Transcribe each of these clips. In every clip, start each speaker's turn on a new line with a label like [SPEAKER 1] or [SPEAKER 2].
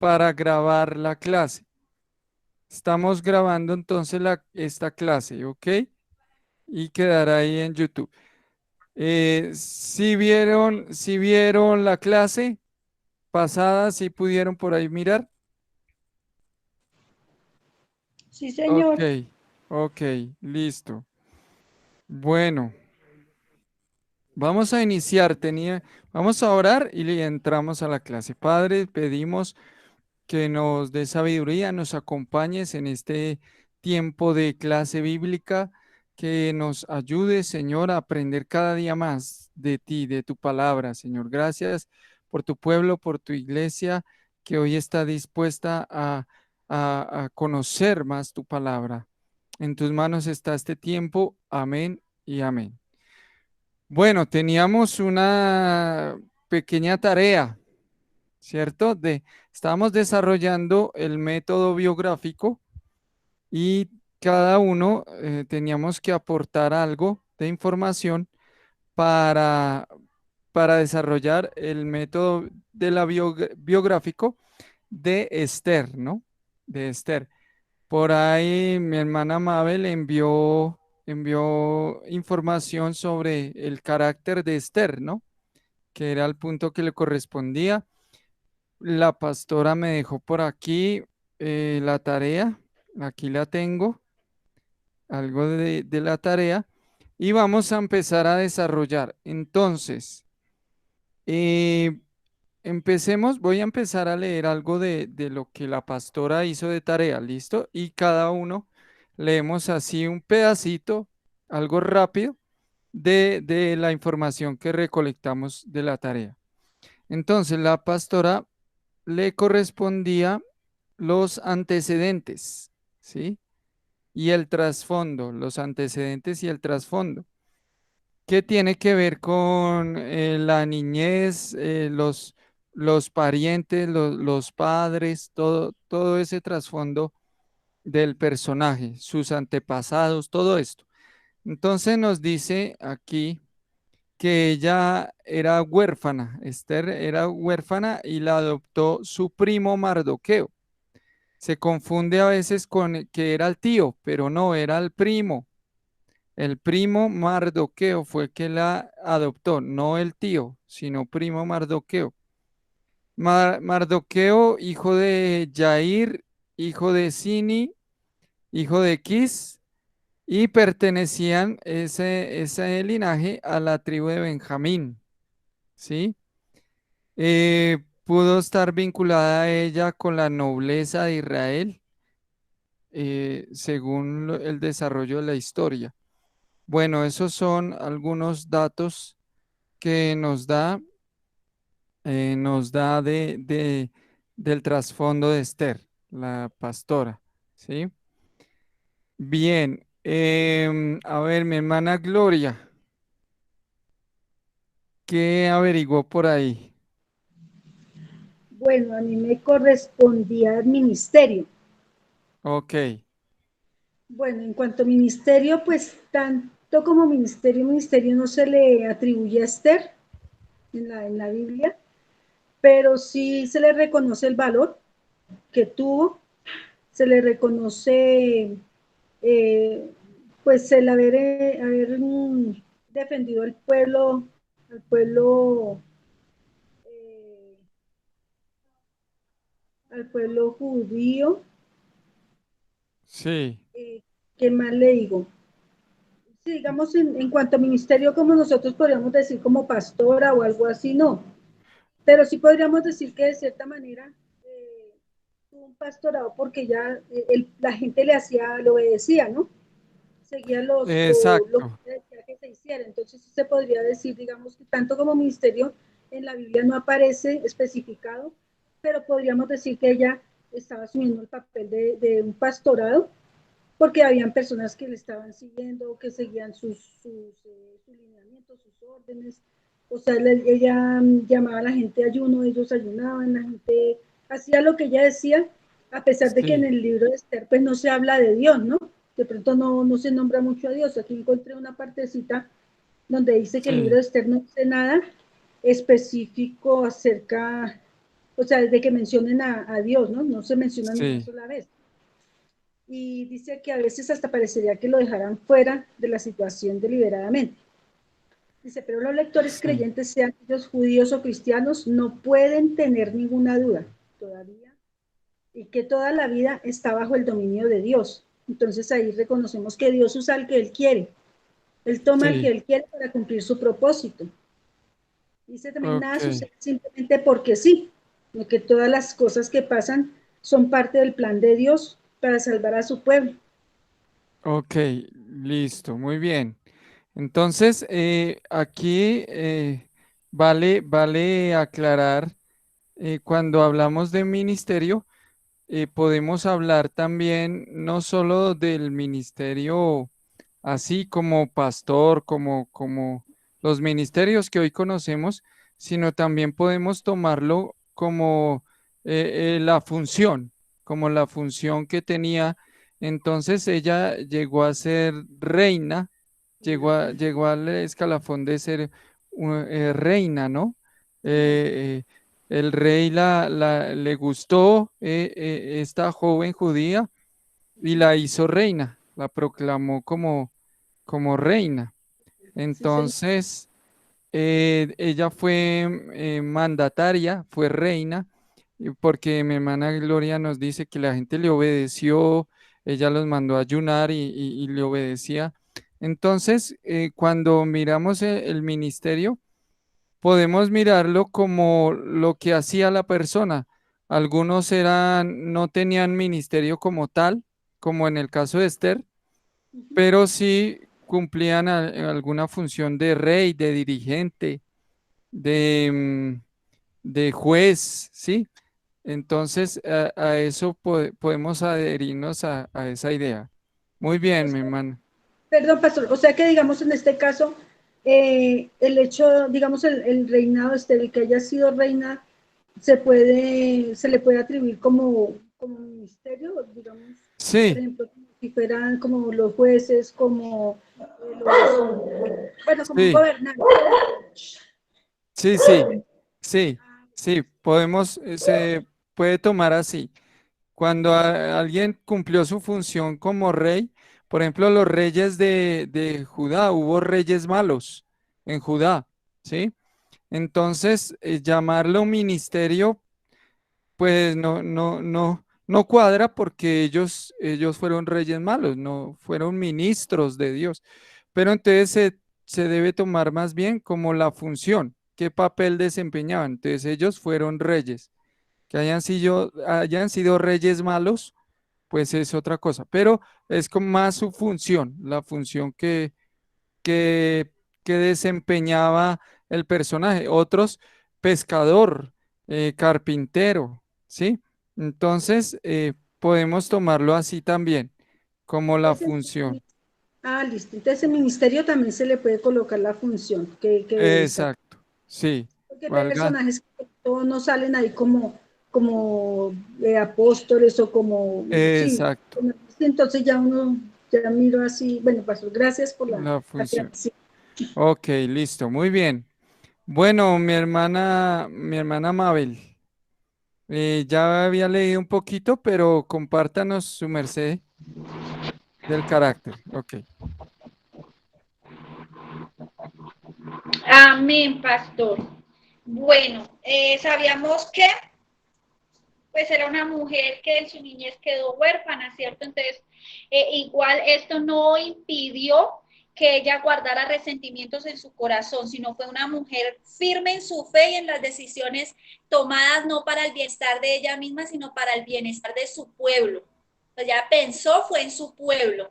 [SPEAKER 1] para grabar la clase. Estamos grabando entonces esta clase, ¿ok? Y quedará ahí en YouTube. Si vieron la clase pasada, si pudieron por ahí mirar.
[SPEAKER 2] Sí,
[SPEAKER 1] Ok,
[SPEAKER 2] señor.
[SPEAKER 1] ok, listo. Bueno, vamos a iniciar. Vamos a orar y le entramos a la clase. Padre, pedimos que nos dé sabiduría, nos acompañes en este tiempo de clase bíblica, que nos ayude, Señor, a aprender cada día más de ti, de tu palabra, Señor. Gracias por tu pueblo, por tu iglesia, que hoy está dispuesta a conocer más tu palabra. En tus manos está este tiempo. Amén y amén. Bueno, teníamos una pequeña tarea, ¿cierto? Estábamos desarrollando el método biográfico y cada uno teníamos que aportar algo de información para, para desarrollar el método de biográfico de Esther, ¿no? De Esther. Por ahí mi hermana Mabel envió información sobre el carácter de Esther, ¿no? Que era el punto que le correspondía. La pastora me dejó por aquí la tarea, aquí la tengo, algo de la tarea, y vamos a empezar a desarrollar. Entonces, eh, voy a empezar a leer algo de lo que la pastora hizo de tarea, ¿listo? Y cada uno leemos así un pedacito, algo rápido, de la información que recolectamos de la tarea. Entonces, la pastora le correspondía los antecedentes, ¿sí? Y el trasfondo, los antecedentes y el trasfondo. ¿Qué tiene que ver con la niñez, los parientes, los padres, todo ese trasfondo del personaje, sus antepasados, todo esto? Entonces nos dice aquí que ella era huérfana, Esther era huérfana y la adoptó su primo Mardoqueo. Se confunde a veces con que era el tío, pero no, era el primo. El primo Mardoqueo fue el que la adoptó, no el tío, sino primo Mardoqueo. Mardoqueo, hijo de Jair, hijo de Sini, hijo de Quis, y pertenecían ese linaje a la tribu de Benjamín, ¿sí? Pudo estar vinculada a ella con la nobleza de Israel, según el desarrollo de la historia. Bueno, esos son algunos datos que nos da del trasfondo de Esther, la pastora, ¿sí? Bien, a ver, mi hermana Gloria, ¿qué averiguó por ahí?
[SPEAKER 2] Bueno, a mí me correspondía el ministerio.
[SPEAKER 1] Ok,
[SPEAKER 2] Bueno, en cuanto a ministerio, pues tanto como ministerio no se le atribuye a Esther en la Biblia, pero sí se le reconoce el valor que tuvo, se le reconoce eh, pues el haber defendido al pueblo, eh, al pueblo judío.
[SPEAKER 1] sí,
[SPEAKER 2] ¿Qué más le digo? Sí, digamos, en cuanto a ministerio, como nosotros podríamos decir como pastora o algo así, no. Pero sí podríamos decir que de cierta manera tuvo un pastorado porque ya la gente le obedecía, ¿no? Seguía lo
[SPEAKER 1] exacto,
[SPEAKER 2] que decía que se hiciera. Entonces sí se podría decir, digamos, que tanto como ministerio en la Biblia no aparece especificado, pero podríamos decir que ella estaba asumiendo el papel de un pastorado porque habían personas que le estaban siguiendo, que seguían sus lineamientos, sus órdenes. O sea, ella llamaba a la gente a ayuno, ellos ayunaban, la gente hacía lo que ella decía, a pesar de que en
[SPEAKER 1] sí,
[SPEAKER 2] el libro de Esther pues no se habla de Dios, ¿no? De pronto no se nombra mucho a Dios. Aquí encontré una partecita donde dice que el libro
[SPEAKER 1] sí,
[SPEAKER 2] de Esther no dice nada específico acerca o sea, desde que mencionen a Dios, ¿no? No se menciona ni una
[SPEAKER 1] Sí,
[SPEAKER 2] sola vez. Y dice que a veces hasta parecería que lo dejarán fuera de la situación deliberadamente. Dice, pero los lectores
[SPEAKER 1] sí.
[SPEAKER 2] creyentes, sean ellos judíos o cristianos, no pueden tener ninguna duda todavía y que toda la vida está bajo el dominio de Dios. Entonces ahí reconocemos que Dios usa al que Él quiere. Él toma al que
[SPEAKER 1] Sí,
[SPEAKER 2] Él quiere para cumplir su propósito. Dice también, nada
[SPEAKER 1] ok,
[SPEAKER 2] sucede simplemente porque sí, sino que todas las cosas que pasan son parte del plan de Dios para salvar a su pueblo.
[SPEAKER 1] ok, listo, muy bien. Entonces, aquí vale aclarar, cuando hablamos de ministerio, podemos hablar también no solo del ministerio así como pastor, como los ministerios que hoy conocemos, sino también podemos tomarlo como la función, como la función que tenía. Entonces ella llegó a ser reina, llegó al escalafón de ser reina, ¿no? Eh, el rey le gustó esta joven judía y la hizo reina, la proclamó como reina.
[SPEAKER 2] Sí, señor.
[SPEAKER 1] Entonces, ella fue mandataria, fue reina, porque mi hermana Gloria nos dice que la gente le obedeció, ella los mandó a ayunar y le obedecía. Entonces, cuando miramos el ministerio, podemos mirarlo como lo que hacía la persona. Algunos no tenían ministerio como tal, como en el caso de Esther, pero sí cumplían alguna función de rey, de dirigente, de, de juez, ¿sí? Entonces, a eso podemos adherirnos a esa idea. Muy
[SPEAKER 2] O
[SPEAKER 1] bien, mi
[SPEAKER 2] sea,
[SPEAKER 1] hermano.
[SPEAKER 2] perdón, pastor, o sea que digamos en este caso, el hecho, digamos, el reinado, el que haya sido reina, se le puede atribuir como ministerio, digamos, por
[SPEAKER 1] Sí,
[SPEAKER 2] ejemplo, como si fueran como los jueces, como los, bueno, como un
[SPEAKER 1] sí,
[SPEAKER 2] gobernante.
[SPEAKER 1] sí, sí, sí, sí, podemos, se puede tomar así. Cuando alguien cumplió su función como rey, por ejemplo, los reyes de Judá, hubo reyes malos en Judá, ¿sí? Entonces, llamarlo ministerio, pues no cuadra porque ellos fueron reyes malos, no fueron ministros de Dios. Pero entonces se debe tomar más bien como la función, qué papel desempeñaban. Entonces, ellos fueron reyes. Que hayan sido reyes malos, pues es otra cosa, pero es como más su función, la función que, que desempeñaba el personaje. Otros, pescador, carpintero, ¿sí? Entonces, podemos tomarlo así también, como la
[SPEAKER 2] Entonces,
[SPEAKER 1] función.
[SPEAKER 2] listo. Entonces, el ministerio también se le puede colocar la función que debe estar.
[SPEAKER 1] Exacto, sí,
[SPEAKER 2] Porque hay
[SPEAKER 1] valga,
[SPEAKER 2] personajes que todos no salen ahí como apóstoles o como, sí,
[SPEAKER 1] exacto,
[SPEAKER 2] entonces ya uno, ya miro así, bueno, pastor, gracias por la
[SPEAKER 1] la función.
[SPEAKER 2] aclaración.
[SPEAKER 1] Ok, listo, muy bien. Bueno, mi hermana Mabel. Ya había leído un poquito, pero compártanos su merced del carácter. Ok.
[SPEAKER 3] Amén, pastor. Bueno, sabíamos que pues era una mujer que en su niñez quedó huérfana, ¿cierto? Entonces, igual esto no impidió que ella guardara resentimientos en su corazón, sino fue una mujer firme en su fe y en las decisiones tomadas no para el bienestar de ella misma, sino para el bienestar de su pueblo. Ella pensó fue en su pueblo.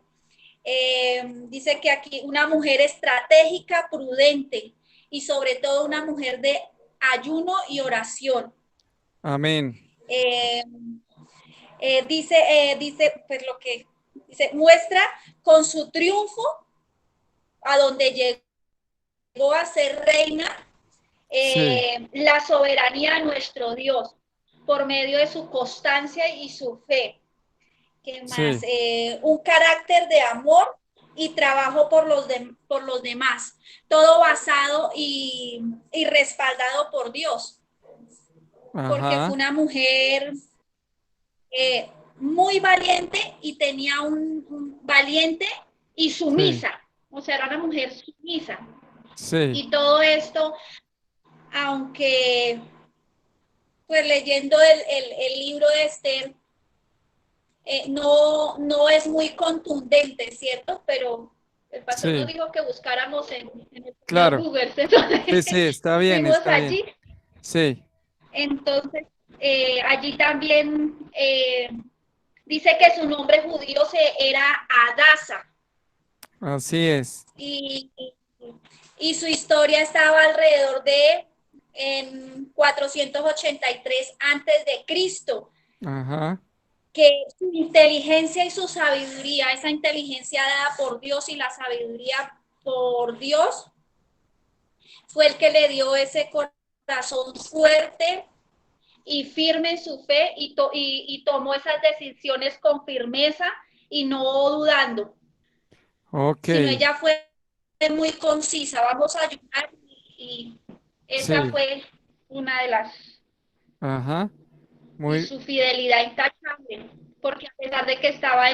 [SPEAKER 3] Dice que aquí una mujer estratégica, prudente y sobre todo una mujer de ayuno y oración.
[SPEAKER 1] Amén.
[SPEAKER 3] Eh, dice, pues lo que dice, muestra con su triunfo a donde llegó a ser reina,
[SPEAKER 1] Sí,
[SPEAKER 3] la soberanía de nuestro Dios por medio de su constancia y su fe. ¿Qué más?
[SPEAKER 1] sí,
[SPEAKER 3] Un carácter de amor y trabajo por los demás, todo basado y respaldado por Dios. porque fue
[SPEAKER 1] Ajá,
[SPEAKER 3] una mujer muy valiente y tenía un valiente y
[SPEAKER 1] sí,
[SPEAKER 3] sumisa, o sea, era una mujer sumisa.
[SPEAKER 1] sí,
[SPEAKER 3] Y todo esto, aunque pues leyendo el libro de Esther, no es muy contundente, ¿cierto? Pero el pastor nos
[SPEAKER 1] sí,
[SPEAKER 3] dijo que buscáramos en el señor
[SPEAKER 1] claro.
[SPEAKER 3] Google, entonces
[SPEAKER 1] Sí, sí, está bien,
[SPEAKER 3] fuimos
[SPEAKER 1] está bien.
[SPEAKER 3] allí.
[SPEAKER 1] Sí,
[SPEAKER 3] Entonces, allí también dice que su nombre judío era Adasa
[SPEAKER 1] así es.
[SPEAKER 3] y, y su historia estaba alrededor de en 483 antes de Cristo,
[SPEAKER 1] Ajá,
[SPEAKER 3] que su inteligencia y su sabiduría, esa inteligencia dada por Dios y la sabiduría por Dios, fue el que le dio ese corazón fuerte y firme en su fe y tomó esas decisiones con firmeza y no dudando,
[SPEAKER 1] ok,
[SPEAKER 3] sino ella fue muy concisa, vamos a ayudar y esa
[SPEAKER 1] sí,
[SPEAKER 3] fue una de las,
[SPEAKER 1] ajá,
[SPEAKER 3] y
[SPEAKER 1] muy,
[SPEAKER 3] su fidelidad intachable, porque a pesar de que estaba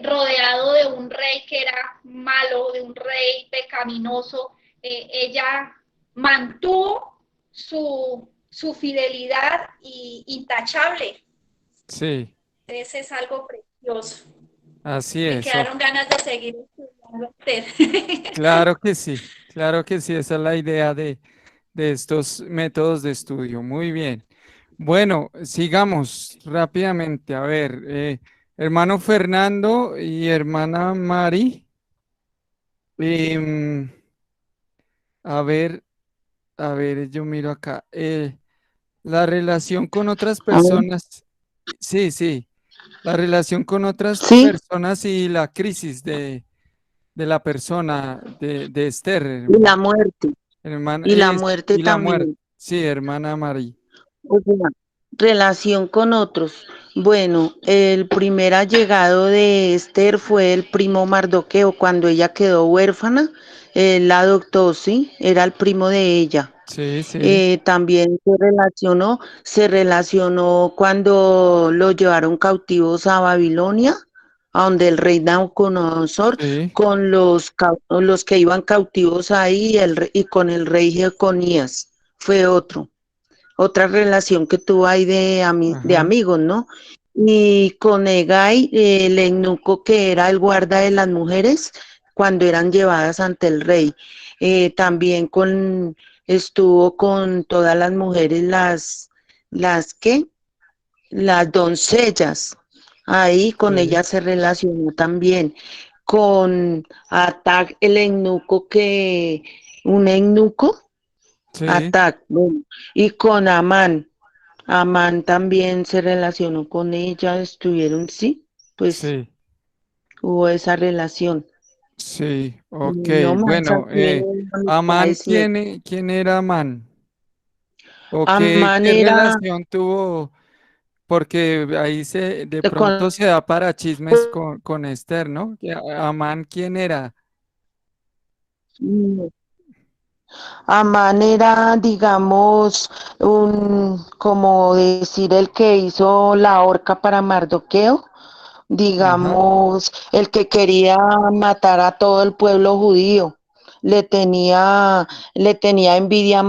[SPEAKER 3] rodeado de un rey que era malo, de un rey pecaminoso, ella mantuvo su fidelidad intachable.
[SPEAKER 1] sí,
[SPEAKER 3] Ese es algo precioso.
[SPEAKER 1] así
[SPEAKER 3] Me
[SPEAKER 1] es. Oh,
[SPEAKER 3] quedaron ganas de seguir estudiando usted.
[SPEAKER 1] claro que sí, esa es la idea de estos métodos de estudio. Muy bien. Bueno, sigamos rápidamente. A ver, hermano Fernando y hermana Mari. em, a ver, a ver, yo miro acá. La relación con otras
[SPEAKER 4] A ver,
[SPEAKER 1] personas. Sí, sí. La relación con otras
[SPEAKER 4] sí,
[SPEAKER 1] personas y la crisis de la persona de Esther,
[SPEAKER 4] y la muerte,
[SPEAKER 1] hermana,
[SPEAKER 4] y la muerte
[SPEAKER 1] y la muerte.
[SPEAKER 4] también.
[SPEAKER 1] Sí, hermana Mari.
[SPEAKER 4] O sea, relación con otros. Bueno, el primer allegado de Esther fue el primo Mardoqueo. Cuando ella quedó huérfana, él la adoptó, sí, era el primo de ella.
[SPEAKER 1] Sí, sí,
[SPEAKER 4] También se relacionó cuando los llevaron cautivos a Babilonia, a donde el rey Nabucodonosor,
[SPEAKER 1] sí.
[SPEAKER 4] con los que iban cautivos ahí y con el rey Jeconías. Fue otra relación que tuvo ahí de
[SPEAKER 1] Ajá,
[SPEAKER 4] amigos, ¿no? Y con Egay, el eunuco que era el guarda de las mujeres cuando eran llevadas ante el rey. También estuvo con todas las mujeres, ¿qué? Las doncellas. Ahí con
[SPEAKER 1] sí,
[SPEAKER 4] ella se relacionó también con Atag, un eunuco,
[SPEAKER 1] sí,
[SPEAKER 4] Atag, bueno, y con Amán. Amán también se relacionó con ella, estuvieron, sí, pues
[SPEAKER 1] sí,
[SPEAKER 4] hubo esa relación.
[SPEAKER 1] sí. Ok,
[SPEAKER 4] No más
[SPEAKER 1] bueno,
[SPEAKER 4] así en
[SPEAKER 1] Amán,
[SPEAKER 4] amistades y eso.
[SPEAKER 1] ¿quién era Amán? ¿O
[SPEAKER 4] Amán
[SPEAKER 1] qué
[SPEAKER 4] era
[SPEAKER 1] relación tuvo? Porque ahí de
[SPEAKER 4] con,
[SPEAKER 1] pronto se da para chismes con Esther, ¿no? Amán, ¿quién era?
[SPEAKER 4] Amán era, digamos, como decir, el que hizo la horca para Mardoqueo,
[SPEAKER 1] Ajá,
[SPEAKER 4] digamos, el que quería matar a todo el pueblo judío. Le tenía, le tenía envidia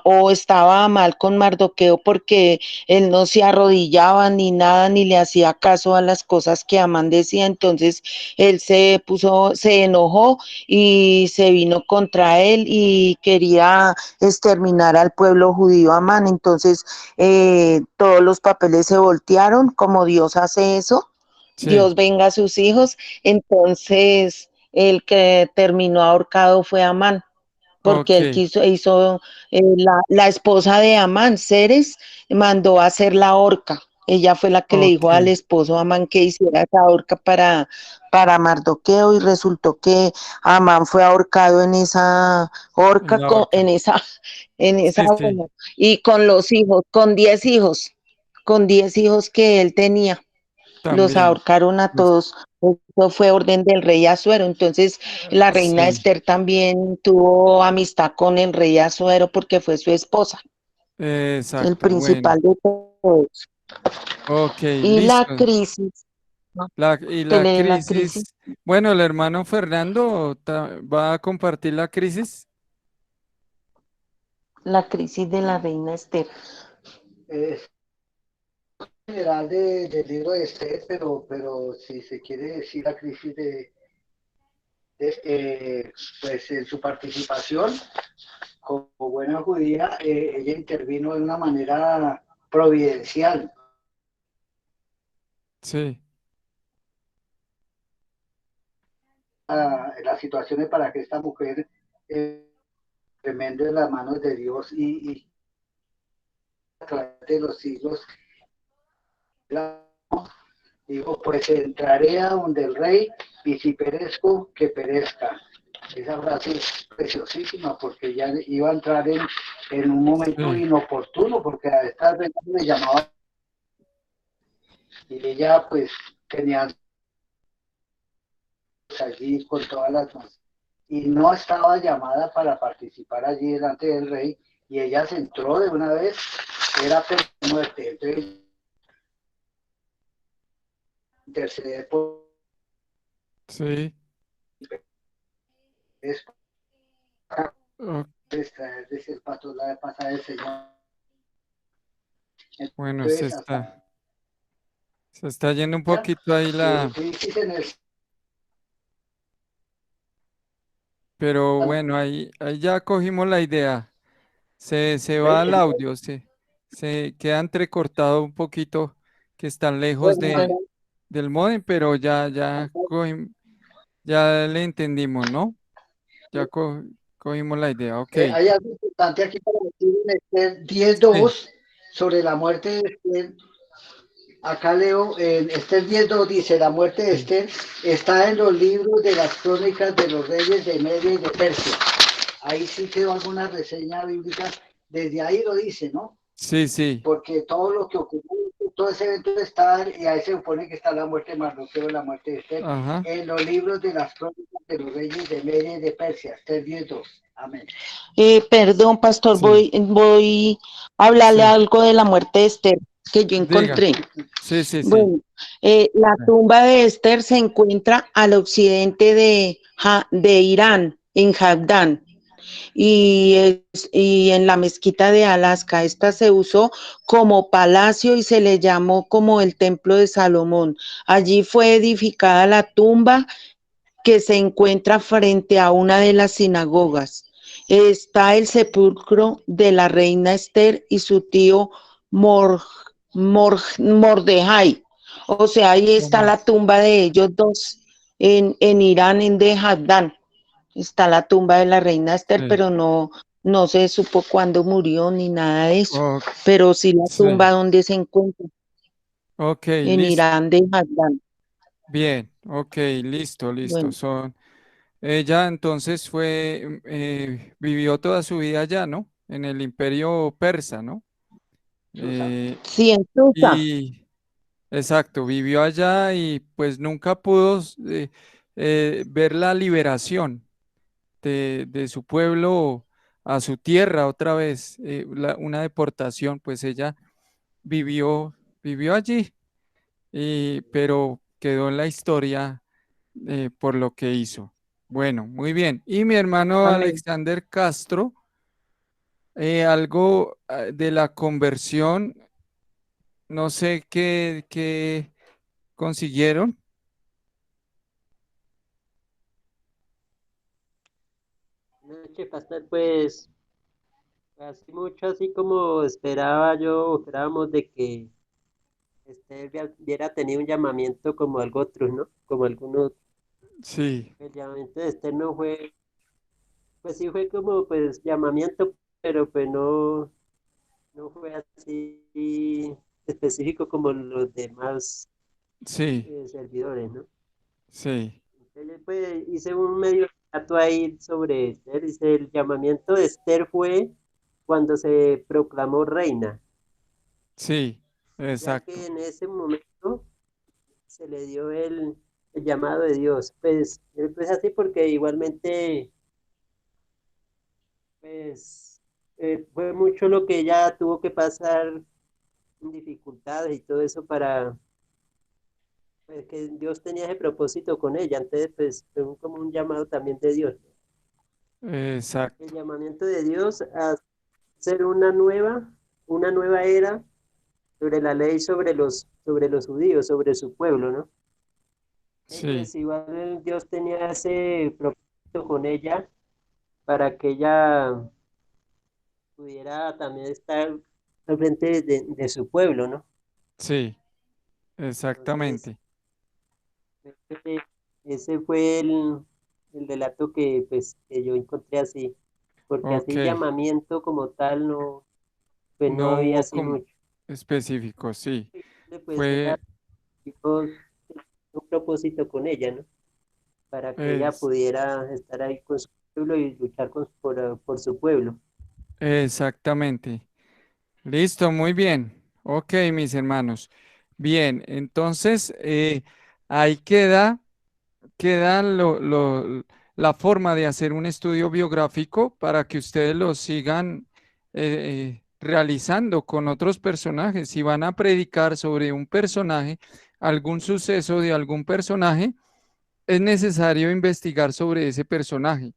[SPEAKER 4] o estaba mal con Mardoqueo porque él no se arrodillaba ni nada, ni le hacía caso a las cosas que Amán decía. Entonces él se enojó y se vino contra él y quería exterminar al pueblo judío Amán. Entonces todos los papeles se voltearon, como Dios hace eso.
[SPEAKER 1] sí,
[SPEAKER 4] Dios venga a sus hijos. Entonces, el que terminó ahorcado fue Amán, porque él
[SPEAKER 1] ok,
[SPEAKER 4] hizo la esposa de Amán, Ceres, mandó a hacer la horca. Ella fue la que le dijo al
[SPEAKER 1] ok,
[SPEAKER 4] esposo Amán que hiciera esa horca para Mardoqueo y resultó que Amán fue ahorcado en esa
[SPEAKER 1] en
[SPEAKER 4] horca,
[SPEAKER 1] la horca.
[SPEAKER 4] en esa,
[SPEAKER 1] Sí, sí,
[SPEAKER 4] y con los hijos, con 10 hijos que él tenía los
[SPEAKER 1] también.
[SPEAKER 4] ahorcaron a
[SPEAKER 1] Los-
[SPEAKER 4] todos. Eso fue orden del rey Asuero. Entonces, la reina
[SPEAKER 1] sí,
[SPEAKER 4] Esther también tuvo amistad con el rey Asuero porque fue su esposa. el
[SPEAKER 1] Exacto, bueno.
[SPEAKER 4] principal de todos.
[SPEAKER 1] Ok,
[SPEAKER 4] Y la
[SPEAKER 1] listo.
[SPEAKER 4] crisis, ¿no?
[SPEAKER 1] Y
[SPEAKER 4] Que
[SPEAKER 1] la
[SPEAKER 4] lee la crisis,
[SPEAKER 1] crisis. Bueno, el hermano Fernando va a compartir la crisis.
[SPEAKER 4] la crisis de la reina Esther.
[SPEAKER 5] Es general del libro de Esther, pero si se quiere decir la crisis pues en su participación como buena judía, ella intervino de una manera providencial
[SPEAKER 1] Sí,
[SPEAKER 5] en las situaciones para que esta mujer tremendo en las manos de Dios y a través de los siglos dijo, pues entraré a donde el rey y si perezco, que perezca. Esa frase es preciosísima porque ya iba a entrar en un momento
[SPEAKER 1] sí,
[SPEAKER 5] inoportuno porque a esta vez le llamaba y ella pues tenía allí con todas las manos y no estaba llamada para participar allí delante del rey y ella se entró de una vez, era pena de muerte. Entonces interceder por
[SPEAKER 1] sí.
[SPEAKER 5] es
[SPEAKER 1] Oh,
[SPEAKER 5] traer desde el pato la pasada del Señor.
[SPEAKER 1] bueno,
[SPEAKER 5] Entonces hasta
[SPEAKER 1] se está yendo un
[SPEAKER 5] ya,
[SPEAKER 1] poquito ahí
[SPEAKER 5] sí, sí, en el
[SPEAKER 1] pero bueno, ahí ya cogimos la idea. Se va al audio, se queda entrecortado un poquito que están lejos
[SPEAKER 5] bueno, bueno,
[SPEAKER 1] del módem, pero ya le entendimos, ¿no? Ya cogimos la idea, ok.
[SPEAKER 5] hay algo importante aquí para decir en Esther
[SPEAKER 1] Sí,
[SPEAKER 5] 10:2 sobre la muerte de Esther. Acá leo en Esther 10:2 dice, la muerte de
[SPEAKER 1] sí,
[SPEAKER 5] Esther está en los libros de las crónicas de los reyes de Media y de Persia. Ahí sí quedó alguna reseña bíblica, desde ahí lo dice, ¿no?
[SPEAKER 1] sí, sí,
[SPEAKER 5] Porque todo lo que ocurrió, todo ese evento está, y ahí se supone que está la muerte de Mardoqueo, la muerte de Esther,
[SPEAKER 1] ajá,
[SPEAKER 5] en los libros de las crónicas de los reyes de Media y de Persia, Esther 10:2. Amén.
[SPEAKER 4] Perdón, pastor,
[SPEAKER 1] sí,
[SPEAKER 4] voy a hablarle
[SPEAKER 1] sí,
[SPEAKER 4] algo de la muerte de Esther que yo
[SPEAKER 1] diga,
[SPEAKER 4] encontré.
[SPEAKER 1] sí, sí, sí,
[SPEAKER 4] Bueno, la tumba de Esther se encuentra al occidente de Irán, en Jabdán, y en la mezquita de Alaska. Esta se usó como palacio y se le llamó como el Templo de Salomón. Allí fue edificada la tumba que se encuentra frente a una de las sinagogas. Está el sepulcro de la reina Esther y su tío Mordejai. O sea, ahí está
[SPEAKER 1] ¿cómo?
[SPEAKER 4] la tumba de ellos dos en Irán, en Dehadán. Está la tumba de la reina Esther,
[SPEAKER 1] Sí,
[SPEAKER 4] pero no se supo cuándo murió ni nada de eso.
[SPEAKER 1] ok,
[SPEAKER 4] Pero sí la tumba
[SPEAKER 1] sí,
[SPEAKER 4] donde se encuentra,
[SPEAKER 1] ok,
[SPEAKER 4] en
[SPEAKER 1] listo,
[SPEAKER 4] Irán, Dehadán.
[SPEAKER 1] bien, ok, listo, listo,
[SPEAKER 4] Bueno,
[SPEAKER 1] ella entonces vivió toda su vida allá, ¿no? En el imperio persa, ¿no?
[SPEAKER 5] Susa.
[SPEAKER 1] Eh,
[SPEAKER 4] sí, en Susa.
[SPEAKER 1] y, exacto, vivió allá y pues nunca pudo ver la liberación de su pueblo a su tierra otra vez, una deportación, pues ella vivió, vivió allí, pero quedó en la historia por lo que hizo. Bueno, muy bien. Y mi hermano
[SPEAKER 4] Amén.
[SPEAKER 1] Alexander Castro, algo de la conversión, no sé qué consiguieron.
[SPEAKER 6] Noche, pastor, pues así mucho así como esperaba yo, esperábamos de que hubiera tenido un llamamiento como algo otro, ¿no? Como algunos,
[SPEAKER 1] Sí,
[SPEAKER 6] el llamamiento de Esther no fue, pues sí fue como pues llamamiento, pero pues no fue así específico como los demás
[SPEAKER 1] sí,
[SPEAKER 6] servidores, ¿no?
[SPEAKER 1] sí,
[SPEAKER 6] Entonces, pues hice un medio relato ahí sobre Esther, dice el llamamiento de Esther fue cuando se proclamó reina,
[SPEAKER 1] sí,
[SPEAKER 6] ya que
[SPEAKER 1] exacto.
[SPEAKER 6] en ese momento se le dio el llamado de Dios. Pues así porque igualmente, pues, fue mucho lo que ella tuvo que pasar, dificultades y todo eso para, pues, que Dios tenía ese propósito con ella. Entonces, pues, fue como un llamado también de Dios. El
[SPEAKER 1] Exacto.
[SPEAKER 6] llamamiento de Dios a ser una nueva era sobre la ley, sobre los judíos, sobre su pueblo, ¿no?
[SPEAKER 1] Sí,
[SPEAKER 6] Pues igual Dios tenía ese propósito con ella para que ella pudiera también estar al frente de su pueblo, ¿no?
[SPEAKER 1] sí,
[SPEAKER 6] Entonces,
[SPEAKER 1] exactamente.
[SPEAKER 6] ese, ese fue el relato que, pues, que yo encontré así, porque
[SPEAKER 1] Ok.
[SPEAKER 6] así llamamiento como tal no, pues no
[SPEAKER 1] No
[SPEAKER 6] había
[SPEAKER 1] hubo
[SPEAKER 6] así mucho.
[SPEAKER 1] específico, sí.
[SPEAKER 6] Pues era
[SPEAKER 1] Fue,
[SPEAKER 6] Dios un propósito con ella, ¿no? Para que ella
[SPEAKER 1] es,
[SPEAKER 6] pudiera estar ahí con su pueblo y luchar por su pueblo.
[SPEAKER 1] exactamente. Listo, muy bien. Ok, mis hermanos. Bien, entonces ahí queda la forma de hacer un estudio biográfico para que ustedes lo sigan realizando con otros personajes. Si van a predicar sobre un personaje, algún suceso de algún personaje, es necesario investigar sobre ese personaje,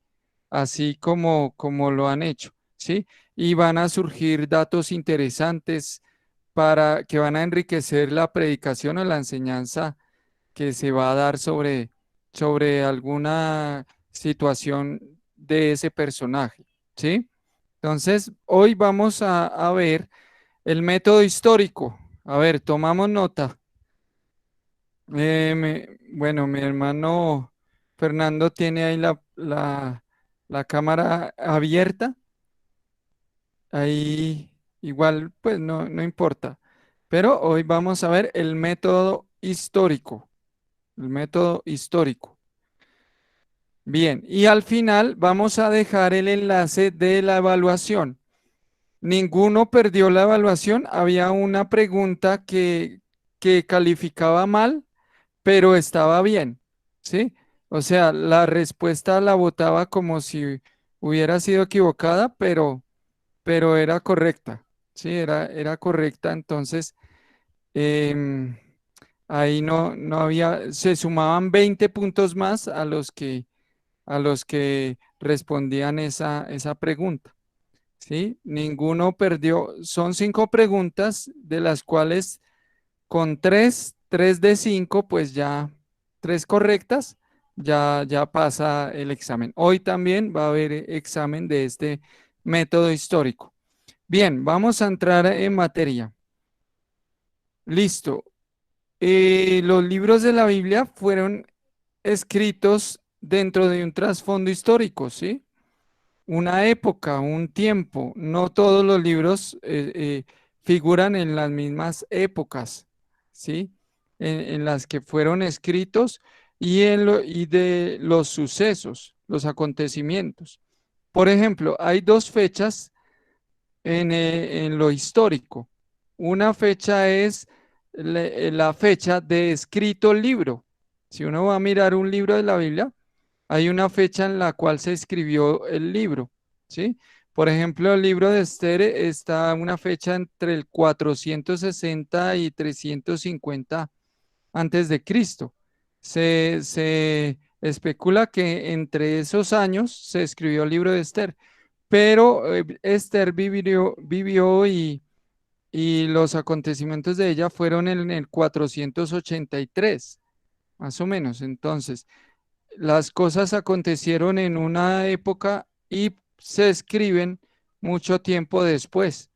[SPEAKER 1] así como lo han hecho, ¿sí? Y van a surgir datos interesantes para que van a enriquecer la predicación o la enseñanza que se va a dar sobre alguna situación de ese personaje, ¿sí? Entonces, hoy vamos a ver el método histórico. A ver, tomamos nota. Bueno, mi hermano Fernando tiene ahí la cámara abierta. Ahí igual, pues no importa. Pero hoy vamos a ver el método histórico. El método histórico. Bien, y al final vamos a dejar el enlace de la evaluación. Ninguno perdió la evaluación. Había una pregunta que calificaba mal, pero estaba bien, ¿sí? O sea, la respuesta la votaba como si hubiera sido equivocada, pero era correcta, ¿sí? Era correcta. Entonces, em, ahí no había, se sumaban 20 puntos más a los que respondían esa pregunta, ¿sí? Ninguno perdió. Son 5 preguntas, de las cuales con tres de 5, pues ya 3 correctas, ya pasa el examen. Hoy también va a haber examen de este método histórico. Bien, vamos a entrar en materia. Listo. Los libros de la Biblia fueron escritos dentro de un trasfondo histórico, ¿sí? Una época, un tiempo. No todos los libros figuran en las mismas épocas, ¿sí? En las que fueron escritos y de los sucesos, los acontecimientos. Por ejemplo, hay dos fechas en lo histórico. Una fecha es la fecha de escrito el libro. Si uno va a mirar un libro de la Biblia, hay una fecha en la cual se escribió el libro, ¿sí? Por ejemplo, el libro de Esther está una fecha entre el 460 y 350 antes de Cristo. Se especula que entre esos años se escribió el libro de Esther, pero Esther vivió y los acontecimientos de ella fueron en el 483, más o menos. Entonces, las cosas acontecieron en una época y se escriben mucho tiempo después.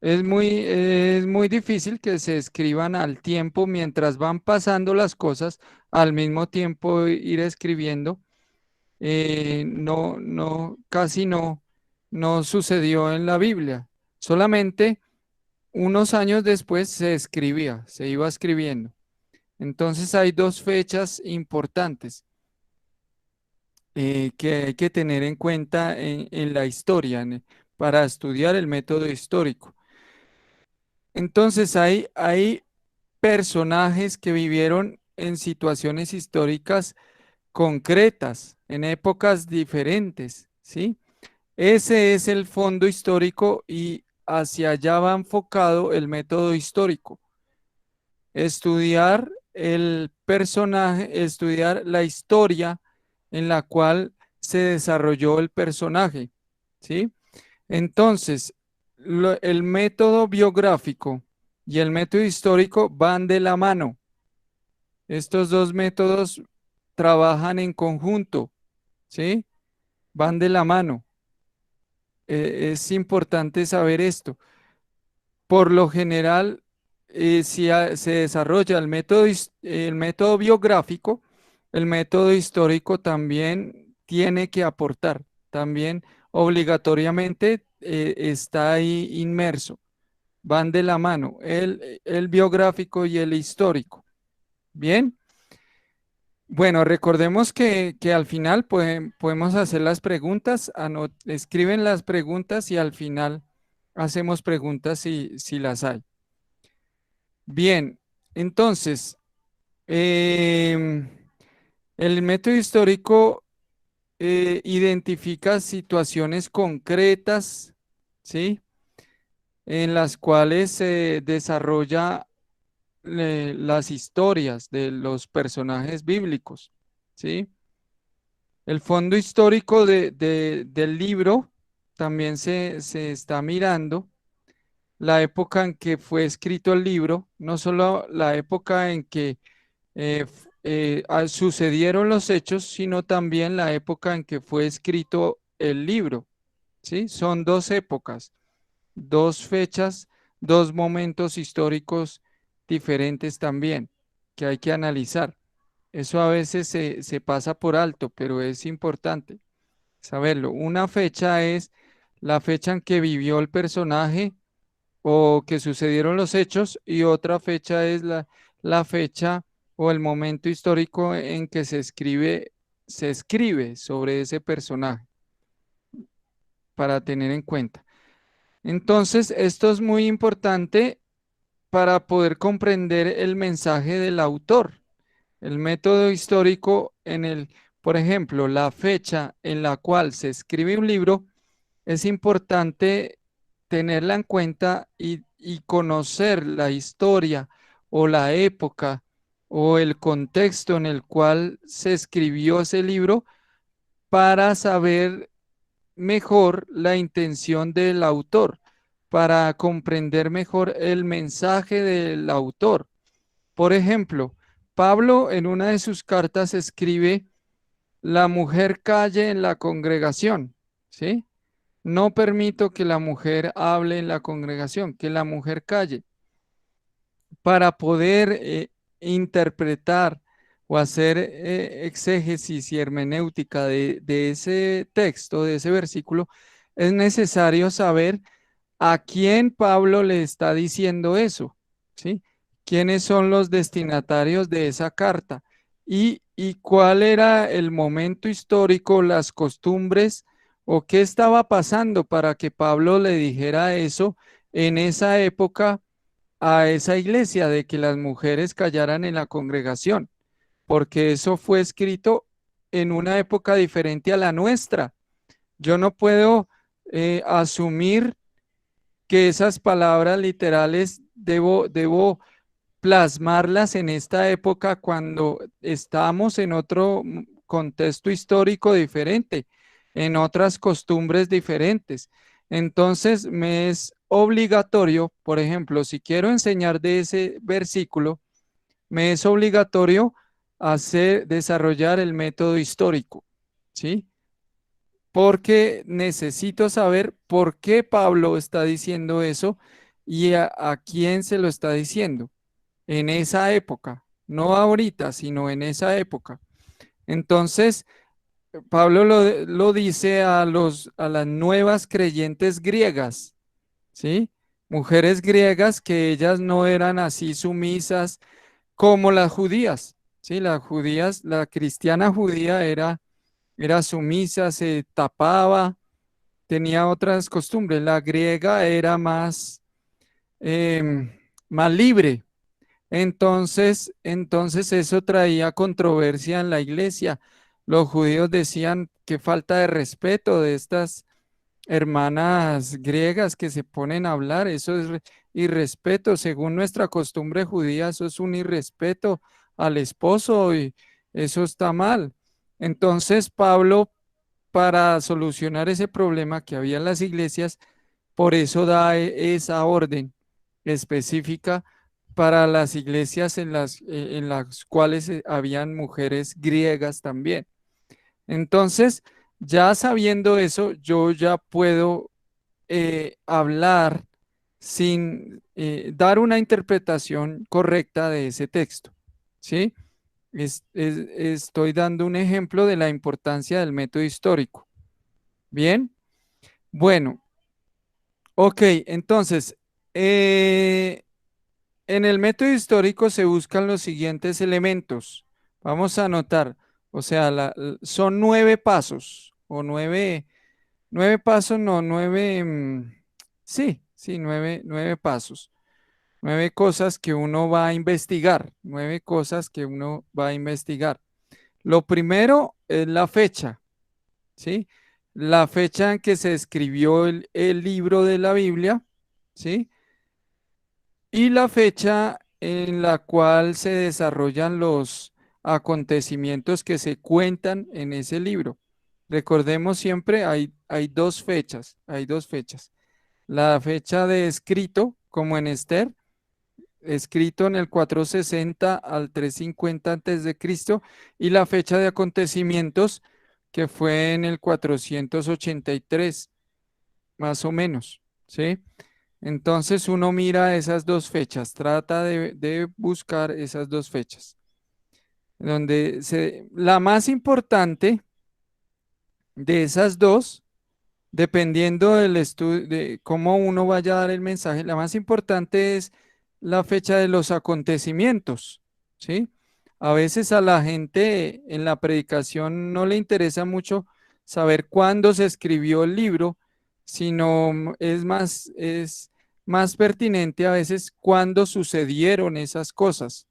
[SPEAKER 1] Es muy difícil que se escriban al tiempo mientras van pasando las cosas, al mismo tiempo ir escribiendo. Casi no sucedió en la Biblia. Solamente unos años después se escribía, se iba escribiendo. Entonces hay dos fechas importantes que hay que tener en cuenta en la historia, para estudiar el método histórico. Entonces hay personajes que vivieron en situaciones históricas concretas, en épocas diferentes, ¿sí? Ese es el fondo histórico y hacia allá va enfocado el método histórico. Estudiar el personaje, estudiar la historia en la cual se desarrolló el personaje, ¿sí? Entonces, el método biográfico y el método histórico van de la mano. Estos dos métodos trabajan en conjunto, ¿sí? Van de la mano. Es importante saber esto. Por lo general, si se desarrolla el método biográfico, el método histórico también tiene que aportar, también obligatoriamente está ahí inmerso, van de la mano, el biográfico y el histórico. Bien, bueno, recordemos que al final podemos hacer las preguntas, escriben las preguntas y al final hacemos preguntas si las hay. Bien, entonces, em, el método histórico identifica situaciones concretas, ¿sí? En las cuales se desarrolla las historias de los personajes bíblicos, ¿sí? El fondo histórico del libro también se está mirando la época en que fue escrito el libro, no solo la época en que sucedieron los hechos, sino también la época en que fue escrito el libro, ¿sí? Son dos épocas, dos fechas, dos momentos históricos diferentes también que hay que analizar. Eso a veces se pasa por alto, pero es importante saberlo. Una fecha es la fecha en que vivió el personaje o que sucedieron los hechos y otra fecha es la fecha o el momento histórico en que se escribe sobre ese personaje para tener en cuenta. Entonces, esto es muy importante para poder comprender el mensaje del autor. El método histórico por ejemplo, la fecha en la cual se escribe un libro, es importante tenerla en cuenta y conocer la historia o la época o el contexto en el cual se escribió ese libro para saber mejor la intención del autor, para comprender mejor el mensaje del autor. Por ejemplo, Pablo en una de sus cartas escribe, la mujer calle en la congregación, ¿sí? No permito que la mujer hable en la congregación, que la mujer calle, para poder interpretar o hacer exégesis y hermenéutica de ese texto, de ese versículo, es necesario saber a quién Pablo le está diciendo eso, ¿sí? ¿Quiénes son los destinatarios de esa carta? Y cuál era el momento histórico, las costumbres o qué estaba pasando para que Pablo le dijera eso en esa época a esa iglesia de que las mujeres callaran en la congregación, porque eso fue escrito en una época diferente a la nuestra. Yo no puedo asumir que esas palabras literales debo plasmarlas en esta época cuando estamos en otro contexto histórico diferente, en otras costumbres diferentes. Entonces, me es obligatorio, por ejemplo, si quiero enseñar de ese versículo, me es obligatorio desarrollar el método histórico, ¿sí? Porque necesito saber por qué Pablo está diciendo eso y a quién se lo está diciendo en esa época, no ahorita, sino en esa época. Entonces, Pablo lo dice a las nuevas creyentes griegas, ¿sí? Mujeres griegas que ellas no eran así sumisas como las judías, ¿sí? Las judías, la cristiana judía era sumisa, se tapaba, tenía otras costumbres. La griega era em, más libre. Entonces eso traía controversia en la iglesia. Los judíos decían que falta de respeto de estas hermanas griegas que se ponen a hablar, eso es irrespeto, según nuestra costumbre judía, eso es un irrespeto al esposo y eso está mal. Entonces Pablo, para solucionar ese problema que había en las iglesias, por eso da esa orden específica para las iglesias en las cuales habían mujeres griegas también. Entonces, ya sabiendo eso, yo ya puedo hablar sin dar una interpretación correcta de ese texto, ¿sí? Estoy dando un ejemplo de la importancia del método histórico. Bien, bueno, ok, entonces, en el método histórico se buscan los siguientes elementos. Vamos a anotar, o sea, son 9 pasos o nueve pasos, no, sí, nueve pasos. 9 cosas que uno va a investigar, 9 cosas que uno va a investigar. Lo primero es la fecha, ¿sí? La fecha en que se escribió el libro de la Biblia, ¿sí? Y la fecha en la cual se desarrollan los acontecimientos que se cuentan en ese libro. Recordemos siempre, hay dos fechas, hay dos fechas. La fecha de escrito, como en Esther, escrito en el 460 al 350 antes de Cristo, y la fecha de acontecimientos, que fue en el 483, más o menos, ¿sí? Entonces uno mira esas dos fechas, trata de buscar esas dos fechas. La más importante de esas dos, dependiendo del estudio, de cómo uno vaya a dar el mensaje, la más importante es la fecha de los acontecimientos, ¿sí? A veces a la gente en la predicación no le interesa mucho saber cuándo se escribió el libro, sino es más pertinente a veces cuándo sucedieron esas cosas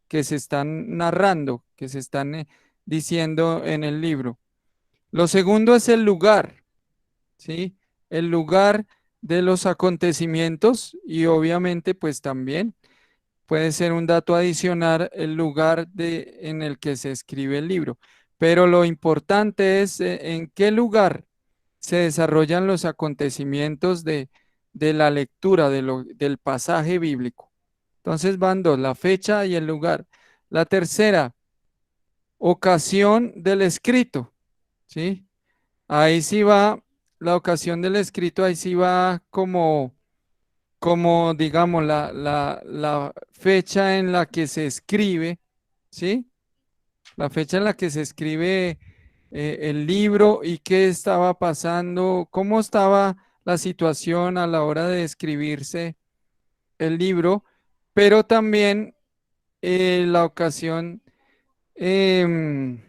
[SPEAKER 1] que se están narrando, que se están diciendo en el libro. Lo segundo es el lugar. ¿Sí? El lugar de los acontecimientos y obviamente pues también puede ser un dato adicional el lugar en el que se escribe el libro. Pero lo importante es en qué lugar se desarrollan los acontecimientos de la lectura del pasaje bíblico. Entonces van dos, la fecha y el lugar. La tercera, ocasión del escrito, ¿sí? Ahí sí va la ocasión del escrito, ahí sí va como digamos, la fecha en la que se escribe, ¿sí? La fecha en la que se escribe el libro y qué estaba pasando, cómo estaba la situación a la hora de escribirse el libro, pero también la ocasión. em,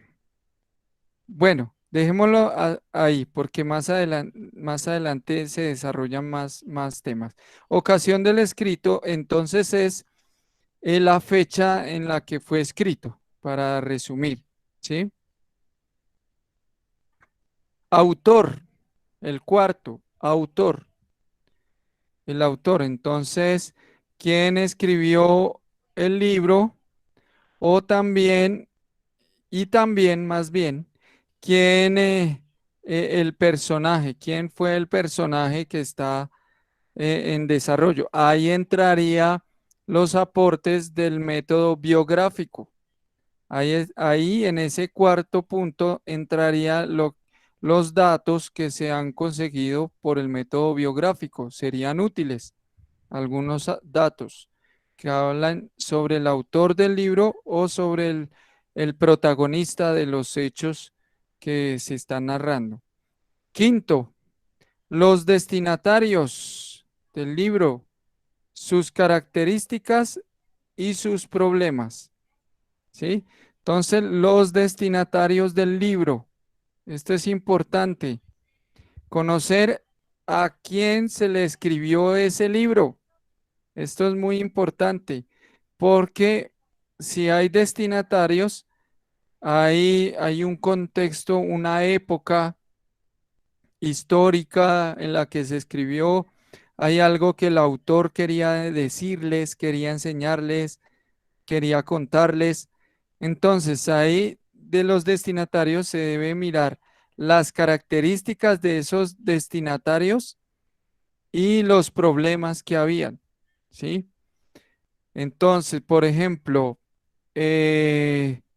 [SPEAKER 1] Bueno, dejémoslo ahí, porque más adelante se desarrollan más temas. Ocasión del escrito, entonces es la fecha en la que fue escrito, para resumir, ¿sí? Autor, el cuarto, autor, el autor. Entonces, ¿quién escribió el libro? O también, y también más bien, ¿quién, el personaje? ¿Quién fue el personaje que está en desarrollo? Ahí entraría los aportes del método biográfico. Ahí en ese cuarto punto entraría los datos que se han conseguido por el método biográfico. Serían útiles algunos datos que hablan sobre el autor del libro o sobre el protagonista de los hechos que se están narrando. Quinto, los destinatarios del libro, sus características y sus problemas, ¿sí? Entonces, los destinatarios del libro, esto es importante, conocer a quién se le escribió ese libro. Esto es muy importante porque si hay destinatarios, hay un contexto, una época histórica en la que se escribió, hay algo que el autor quería decirles, quería enseñarles, quería contarles. Entonces, ahí de los destinatarios se debe mirar las características de esos destinatarios y los problemas que habían, ¿sí? Entonces, por ejemplo,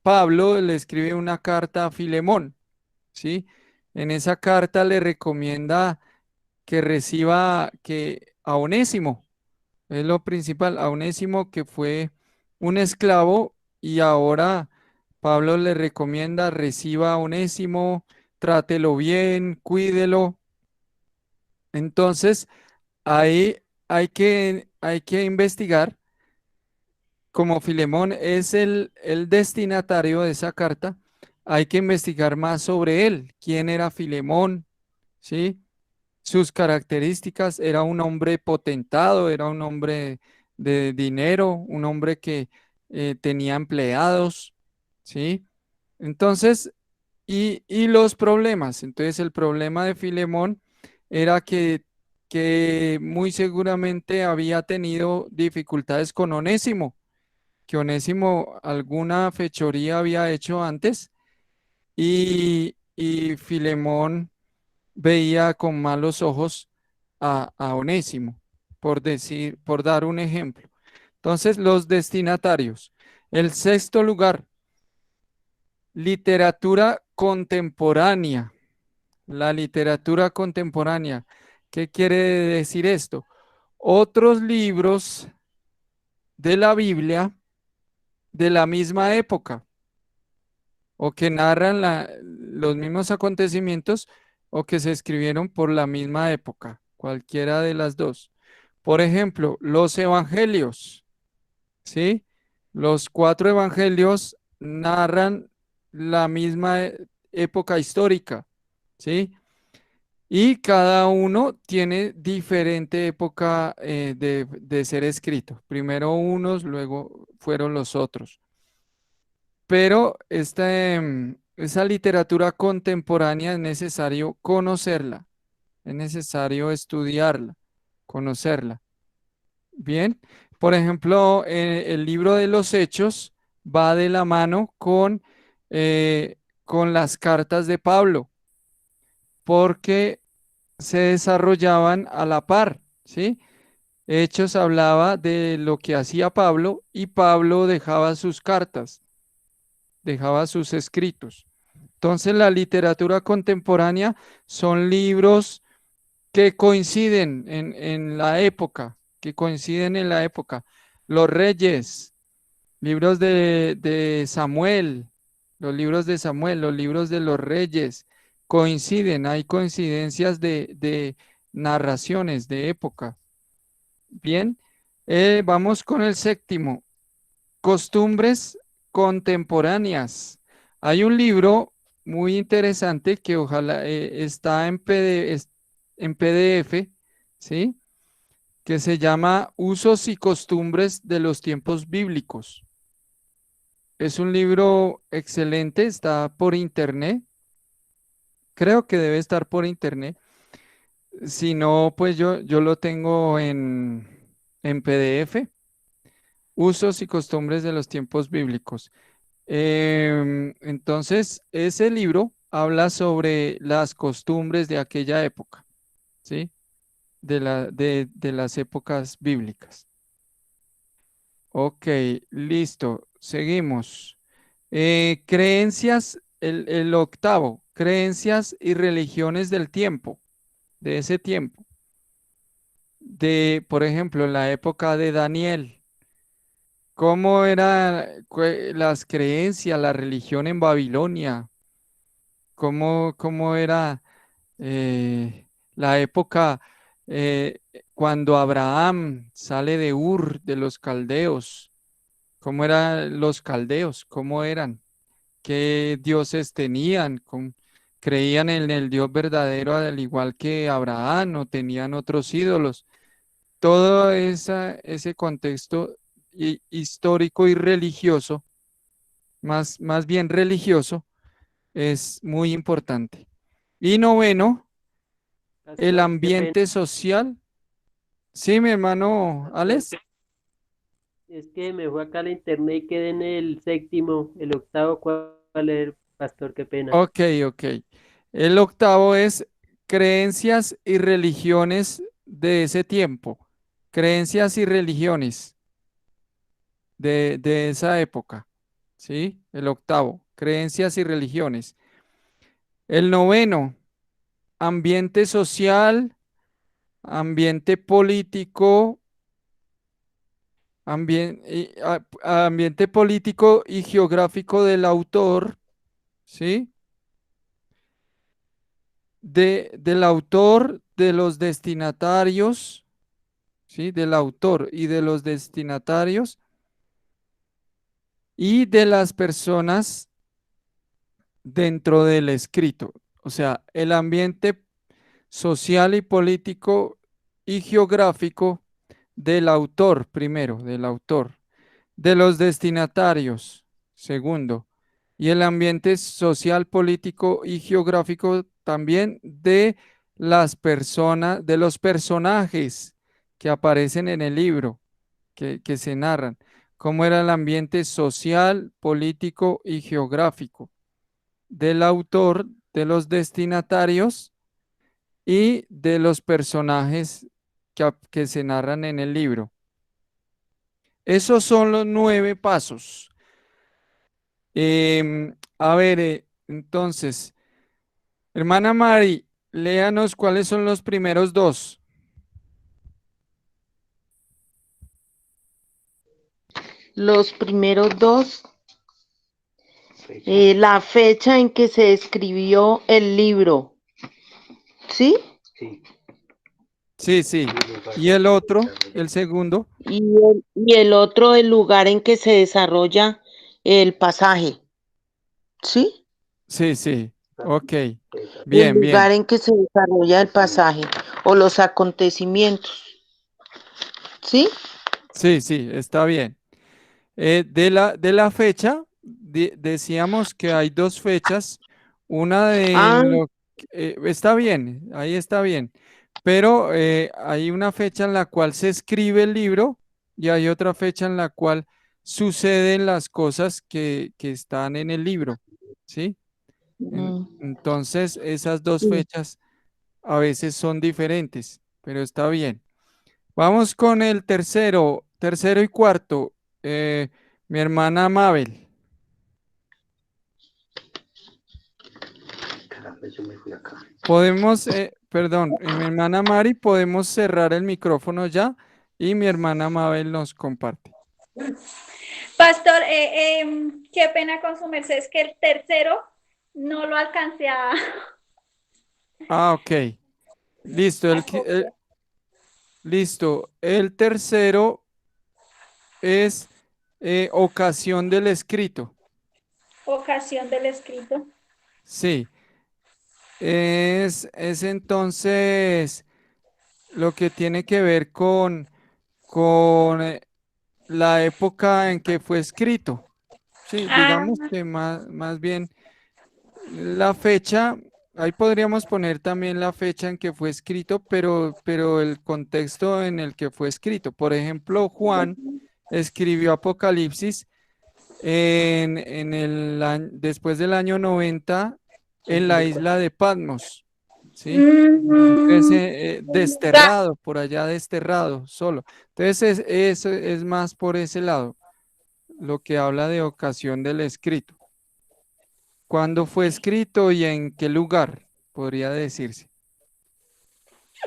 [SPEAKER 1] Pablo le escribe una carta a Filemón, ¿sí? En esa carta le recomienda que reciba a Onésimo, es lo principal, a Onésimo que fue un esclavo y ahora Pablo le recomienda reciba a Onésimo, trátelo bien, cuídelo. Entonces, ahí hay que investigar, como Filemón es el destinatario de esa carta, hay que investigar más sobre él, quién era Filemón, ¿sí? Sus características, era un hombre potentado, era un hombre de dinero, un hombre que tenía empleados, ¿sí? Entonces, y los problemas. Entonces, el problema de Filemón era que muy seguramente había tenido dificultades con Onésimo, que Onésimo alguna fechoría había hecho antes y Filemón veía con malos ojos a Onésimo, por dar un ejemplo. Entonces, los destinatarios. El sexto lugar, literatura contemporánea. La literatura contemporánea. ¿Qué quiere decir esto? Otros libros de la Biblia de la misma época o que narran los mismos acontecimientos o que se escribieron por la misma época, cualquiera de las dos. Por ejemplo, los evangelios, ¿sí? Los cuatro evangelios narran la misma época histórica, ¿sí? Y cada uno tiene diferente época de ser escrito. Primero unos, luego fueron los otros. Pero esa literatura contemporánea es necesario conocerla, es necesario estudiarla, conocerla. Bien, por ejemplo, el libro de los Hechos va de la mano con las cartas de Pablo, porque se desarrollaban a la par, ¿sí? Hechos hablaba de lo que hacía Pablo y Pablo dejaba sus cartas, dejaba sus escritos. Entonces, la literatura contemporánea son libros que coinciden en la época, que coinciden en la época. Los Reyes, libros de Samuel, los libros de Samuel, los libros de los Reyes, coinciden, hay coincidencias de narraciones de época. Bien, vamos con el séptimo, costumbres contemporáneas. Hay un libro muy interesante que ojalá está en PDF, ¿sí? Que se llama Usos y costumbres de los tiempos bíblicos. Es un libro excelente, está por internet. Creo que debe estar por internet. Si no, pues yo lo tengo en PDF. Usos y costumbres de los tiempos bíblicos. Entonces, ese libro habla sobre las costumbres de aquella época, ¿sí? De las épocas bíblicas. Ok, listo. Seguimos. Creencias, el octavo, creencias y religiones del tiempo, de ese tiempo. Por ejemplo, en la época de Daniel, ¿cómo eran las creencias, la religión en Babilonia? ¿Cómo era la época cuando Abraham sale de Ur, de los caldeos? ¿Cómo eran los caldeos? ¿Cómo eran? ¿Qué dioses tenían? ¿Creían en el Dios verdadero al igual que Abraham o tenían otros ídolos? Todo ese contexto histórico y religioso, más bien religioso, es muy importante. Y noveno, el
[SPEAKER 6] Pastor, qué pena.
[SPEAKER 1] ambiente social. Sí, mi hermano
[SPEAKER 6] Pastor,
[SPEAKER 1] Alex.
[SPEAKER 6] es que me fue acá la internet y quedé en el séptimo, el octavo, ¿cuál es, pastor? Qué pena.
[SPEAKER 1] Ok, ok. El octavo es creencias y religiones de ese tiempo. Creencias y religiones de esa época. ¿Sí? El octavo, creencias y religiones. El noveno, ambiente social, ambiente político, ambiente político y geográfico del autor, ¿sí? Del autor, de los destinatarios, ¿sí? Del autor y de los destinatarios y de las personas dentro del escrito. O sea, el ambiente social y político y geográfico del autor, primero, del autor, de los destinatarios, segundo, y el ambiente social, político y geográfico también de las personas, de los personajes que aparecen en el libro, que se narran, cómo era el ambiente social, político y geográfico del autor, de los destinatarios y de los personajes que se narran en el libro. Esos son los 9 pasos. A ver, entonces, hermana Mari, léanos cuáles son los primeros dos.
[SPEAKER 4] Los primeros dos,
[SPEAKER 5] Fecha,
[SPEAKER 4] la fecha en que se escribió el libro, ¿sí?
[SPEAKER 5] sí,
[SPEAKER 1] Sí,
[SPEAKER 5] y
[SPEAKER 1] sí.
[SPEAKER 5] lugar
[SPEAKER 1] Y
[SPEAKER 5] en
[SPEAKER 1] el
[SPEAKER 5] que se
[SPEAKER 1] otro,
[SPEAKER 5] desarrolla.
[SPEAKER 1] el segundo.
[SPEAKER 4] Y el otro, el lugar en que se desarrolla el pasaje, ¿sí?
[SPEAKER 1] Sí, sí. Ok.
[SPEAKER 4] El
[SPEAKER 1] Bien, bien.
[SPEAKER 4] lugar en que se desarrolla el pasaje o los acontecimientos, ¿sí?
[SPEAKER 1] Sí, sí, está bien. De la fecha, decíamos que hay dos fechas, una de
[SPEAKER 4] Ah,
[SPEAKER 1] en lo está bien, ahí está bien, pero hay una fecha en la cual se escribe el libro y hay otra fecha en la cual suceden las cosas que están en el libro, ¿sí? Entonces, esas dos
[SPEAKER 4] sí.
[SPEAKER 1] fechas a veces son diferentes, pero está bien. Vamos con el tercero, tercero y cuarto. eh, Mi hermana Mabel.
[SPEAKER 5] Caramba, yo me fui acá.
[SPEAKER 1] Podemos, perdón, mi hermana Mari, podemos cerrar el micrófono ya y mi hermana Mabel nos comparte.
[SPEAKER 3] Pastor, qué pena con su merced, es que el tercero no lo alcancé a,
[SPEAKER 1] Ah, ok. Listo.
[SPEAKER 3] a copiar.
[SPEAKER 1] Listo. El tercero es ocasión del escrito.
[SPEAKER 3] Ocasión del escrito.
[SPEAKER 1] Sí. Es entonces lo que tiene que ver con la época en que fue escrito. Sí,
[SPEAKER 3] Ah,
[SPEAKER 1] digamos que más bien la fecha, ahí podríamos poner también la fecha en que fue escrito, pero el contexto en el que fue escrito. Por ejemplo, Juan escribió Apocalipsis después del año 90 en la isla de Patmos, ¿sí? Entonces,
[SPEAKER 3] mm, ya.
[SPEAKER 1] desterrado, por allá desterrado, solo. Entonces, eso es más por ese lado, lo que habla de ocasión del escrito. ¿Cuándo fue escrito y en qué lugar? Podría decirse.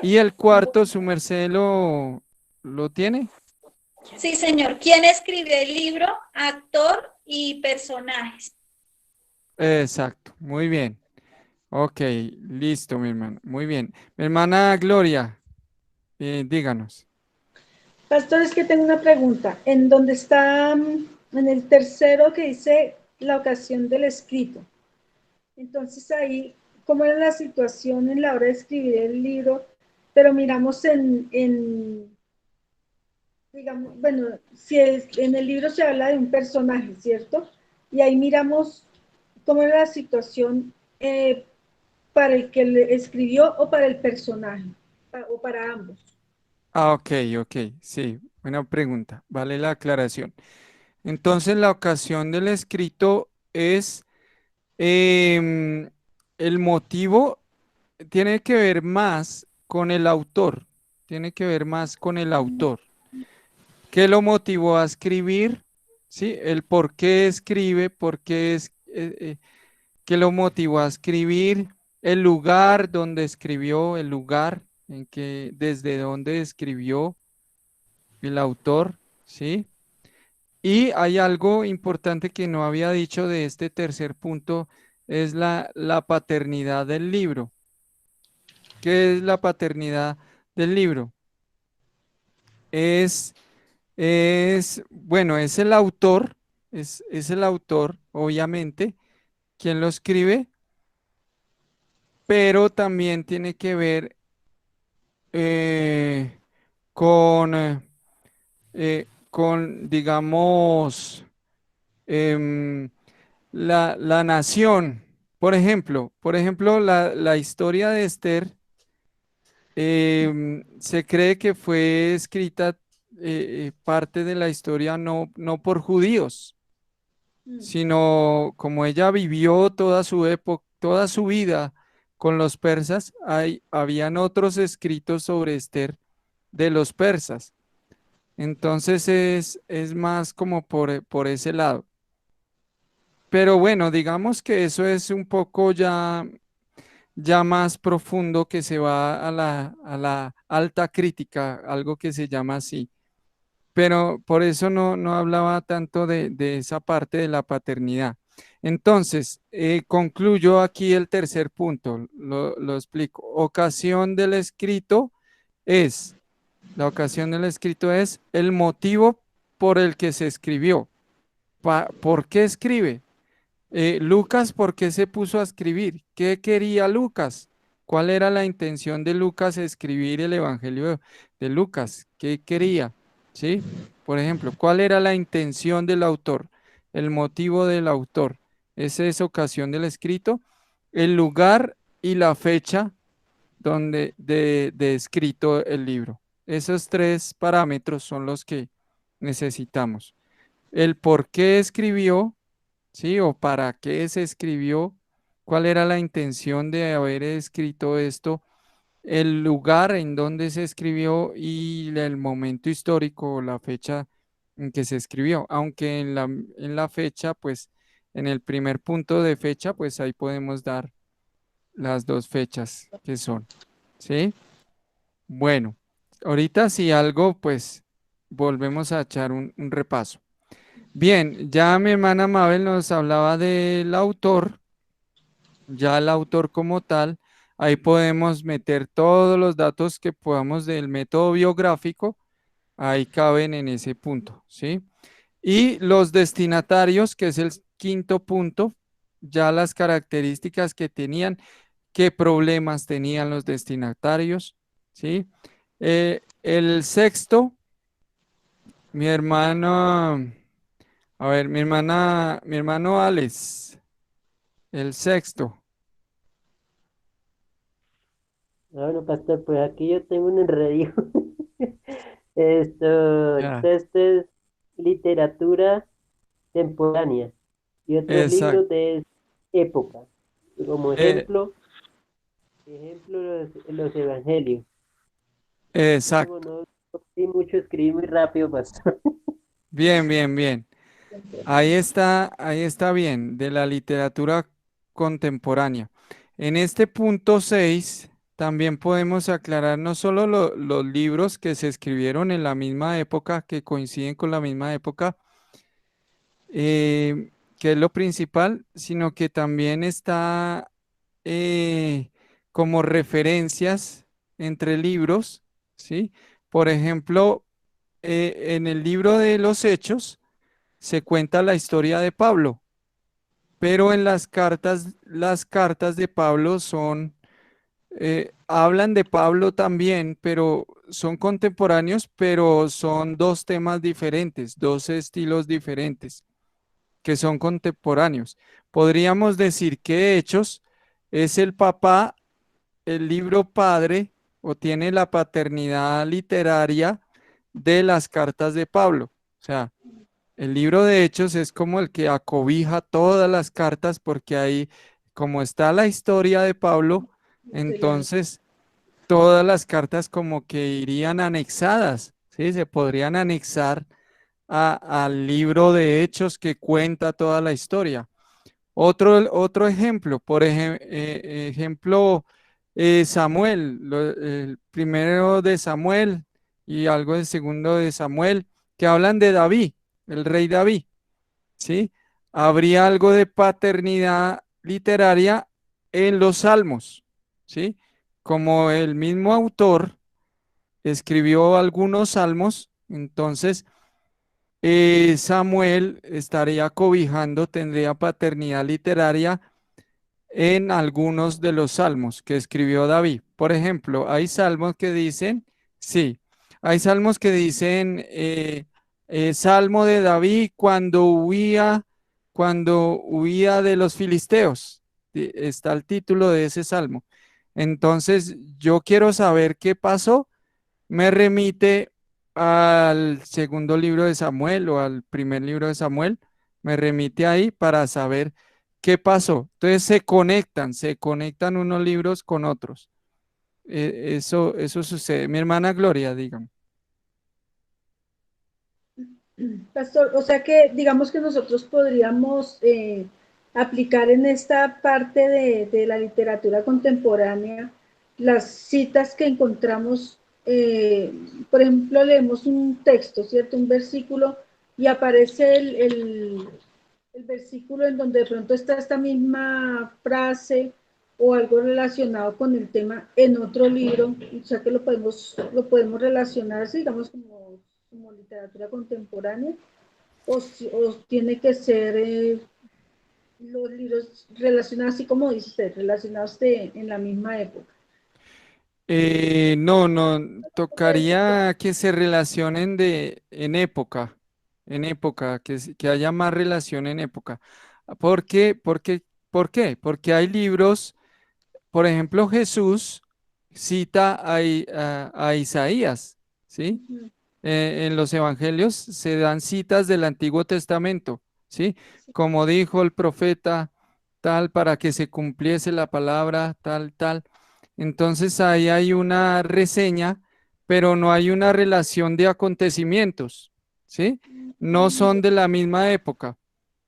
[SPEAKER 1] Y el cuarto, su merced lo tiene.
[SPEAKER 3] Sí, señor. ¿Quién escribió el libro? Actor y personajes.
[SPEAKER 1] Exacto, muy bien. Ok, listo, mi hermana. Muy bien. Mi hermana Gloria, díganos.
[SPEAKER 2] Pastor, es que tengo una pregunta. En donde está, en el tercero que dice la ocasión del escrito. Entonces ahí, ¿cómo era la situación en la hora de escribir el libro? Pero miramos digamos, bueno, si en el libro se habla de un personaje, ¿cierto? Y ahí miramos cómo era la situación para el que le escribió o para el personaje, o para ambos.
[SPEAKER 1] Ah, ok, ok, sí, buena pregunta, vale la aclaración. Entonces, la ocasión del escrito es em, el motivo, tiene que ver más con el autor, tiene que ver más con el autor. ¿Qué lo motivó a escribir? ¿Sí? El por qué escribe, por qué es, qué lo motivó a escribir, el lugar donde escribió, el lugar en que, desde donde escribió el autor, ¿sí? Y hay algo importante que no había dicho de este tercer punto, es la paternidad del libro. ¿Qué es la paternidad del libro? Es, bueno, es el autor, obviamente, quien lo escribe, pero también tiene que ver eh, con, digamos, em, la nación. Por ejemplo, la historia de Esther se cree que fue escrita parte de la historia no por judíos,
[SPEAKER 2] Mm,
[SPEAKER 1] sino como ella vivió toda su época, toda su vida con los persas, habían otros escritos sobre Esther de los persas. Entonces es más como por ese lado. Pero bueno, digamos que eso es un poco ya más profundo que se va a la alta crítica, algo que se llama así. Pero por eso no hablaba tanto de esa parte de la paternidad. Entonces, concluyo aquí el tercer punto, lo explico. Es, la ocasión del escrito es el motivo por el que se escribió. ¿Por qué escribe? Lucas, ¿por qué se puso a escribir? ¿Qué quería Lucas? ¿Cuál era la intención de Lucas escribir el Evangelio de Lucas? ¿Qué quería? ¿Sí? Por ejemplo, ¿cuál era la intención del autor? El motivo del autor. Esa es ocasión del escrito. El lugar y la fecha de escrito el libro. Esos tres parámetros son los que necesitamos. El por qué escribió, ¿sí? O para qué se escribió, cuál era la intención de haber escrito esto, el lugar en donde se escribió y el momento histórico o la fecha en que se escribió. Aunque en la fecha, pues en el primer punto de fecha, pues ahí podemos dar las dos fechas que son, ¿sí? Bueno, ahorita si algo, pues volvemos a echar un repaso. Bien, ya mi hermana Mabel nos hablaba del autor, ya el autor como tal, ahí podemos meter todos los datos que podamos del método biográfico, ahí caben en ese punto, ¿sí? Y los destinatarios, que es el quinto punto, ya las características que tenían, qué problemas tenían los destinatarios, ¿sí? El sexto, mi hermano, a ver, mi hermano Alex, el sexto.
[SPEAKER 6] Bueno, pastor, pues aquí yo tengo un enredo. Esto
[SPEAKER 1] Ya,
[SPEAKER 6] es literatura temporánea y otros
[SPEAKER 1] exacto,
[SPEAKER 6] libros de época. Como ejemplo los evangelios. Como
[SPEAKER 1] exacto.
[SPEAKER 6] no sí mucho, escribí muy rápido, pastor.
[SPEAKER 1] Bien, bien, bien. Ahí está bien, de la literatura contemporánea. En este punto 6 también podemos aclarar no solo los libros que se escribieron en la misma época, que coinciden con la misma época, que es lo principal, sino que también está como referencias entre libros, ¿sí? Por ejemplo, en el libro de los Hechos se cuenta la historia de Pablo, pero en las cartas de Pablo hablan de Pablo también, pero son contemporáneos, pero son dos temas diferentes, dos estilos diferentes que son contemporáneos. Podríamos decir que Hechos es el papá, el libro padre, o tiene la paternidad literaria de las cartas de Pablo. O sea, el libro de Hechos es como el que acobija todas las cartas porque ahí, como está la historia de Pablo,
[SPEAKER 2] Excelente.
[SPEAKER 1] entonces todas las cartas como que irían anexadas, ¿sí? Se podrían anexar al libro de Hechos que cuenta toda la historia. Otro ejemplo, ejemplo, Samuel, el primero de Samuel y algo del segundo de Samuel, que hablan de David, el rey David, ¿sí? Habría algo de paternidad literaria en los salmos, ¿sí? Como el mismo autor escribió algunos salmos, entonces Samuel estaría cobijando, tendría paternidad literaria en algunos de los salmos que escribió David. Por ejemplo, hay salmos que dicen, sí, hay salmos que dicen, Salmo de David cuando huía de los filisteos. Está el título de ese salmo. Entonces, yo quiero saber qué pasó. Me remite al segundo libro de Samuel o al primer libro de Samuel. Me remite ahí para saber qué pasó. Entonces se conectan unos libros con otros. Eso sucede. Mi hermana Gloria, dígame.
[SPEAKER 2] Pastor, o sea que digamos que nosotros podríamos aplicar en esta parte de la literatura contemporánea las citas que encontramos, por ejemplo, leemos un texto, ¿cierto? Un versículo y aparece el versículo en donde de pronto está esta misma frase o algo relacionado con el tema en otro libro, o sea que lo podemos relacionar, digamos, como literatura contemporánea, o tiene que ser los libros relacionados, así como dice usted, relacionados en la misma época.
[SPEAKER 1] No, no, tocaría que se relacionen en época, que haya más relación en época. ¿Por qué? ¿Por qué? Porque hay libros. Por ejemplo, Jesús cita a Isaías, ¿sí?
[SPEAKER 2] Ujú.
[SPEAKER 1] En los evangelios se dan citas del Antiguo Testamento, ¿sí? Como dijo el profeta, tal, para que se cumpliese la palabra, tal, tal. Entonces ahí hay una reseña, pero no hay una relación de acontecimientos, ¿sí? No son de la misma época.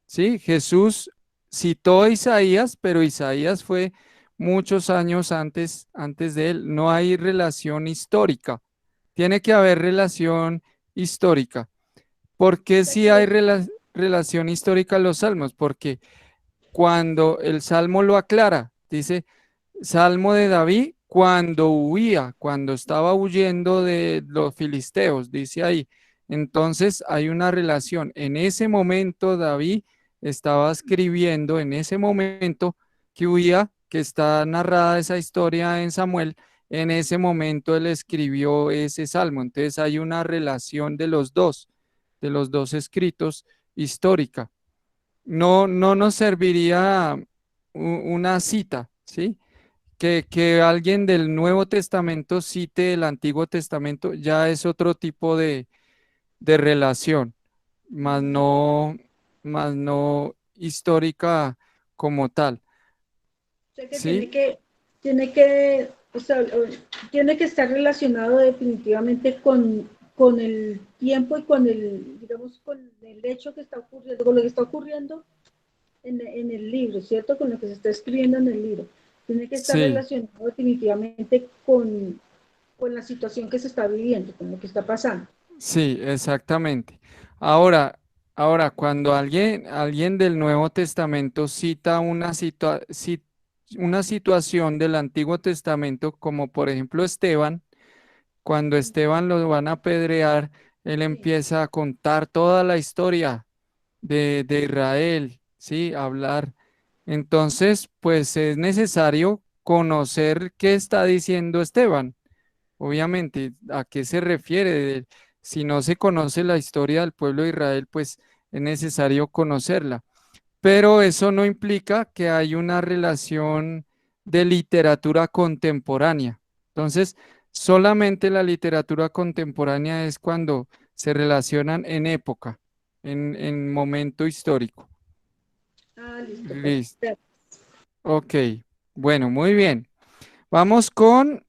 [SPEAKER 1] Sí, Jesús citó a Isaías, pero Isaías fue muchos años antes de él. No hay relación histórica. Tiene que haber relación histórica. ¿Por qué sí hay relación histórica en los salmos? Porque cuando el salmo lo aclara, dice, Salmo de David cuando huía, cuando estaba huyendo de los filisteos, dice ahí. Entonces hay una relación. En ese momento David estaba escribiendo, en ese momento que huía, que está narrada esa historia en Samuel, en ese momento él escribió ese salmo. Entonces hay una relación de los dos escritos histórica. No, no nos serviría una cita, ¿sí? Que alguien del Nuevo Testamento cite el Antiguo Testamento ya es otro tipo de relación, más no, más no histórica como tal,
[SPEAKER 2] O sea que
[SPEAKER 1] ¿sí?
[SPEAKER 2] o sea, tiene que estar relacionado definitivamente con el tiempo y con digamos, con el hecho que está ocurriendo, con lo que está ocurriendo en el libro, ¿cierto? Con lo que se está escribiendo en el libro. Tiene que estar
[SPEAKER 1] Sí,
[SPEAKER 2] relacionado definitivamente con la situación que se está viviendo, con lo que está pasando.
[SPEAKER 1] sí, exactamente. Ahora, cuando alguien del Nuevo Testamento cita una situación del Antiguo Testamento, como por ejemplo Esteban, cuando Esteban lo van a apedrear, él
[SPEAKER 2] Sí,
[SPEAKER 1] empieza a contar toda la historia de Israel, ¿sí? Hablar. Entonces, pues es necesario conocer qué está diciendo Esteban. Obviamente, ¿a qué se refiere? Si no se conoce la historia del pueblo de Israel, pues es necesario conocerla. Pero eso no implica que hay una relación de literatura contemporánea. Entonces, solamente la literatura contemporánea es cuando se relacionan en época, en momento histórico.
[SPEAKER 2] Ah, listo,
[SPEAKER 1] Listo.
[SPEAKER 2] perfecto.
[SPEAKER 1] Ok. Bueno, muy bien. Vamos con,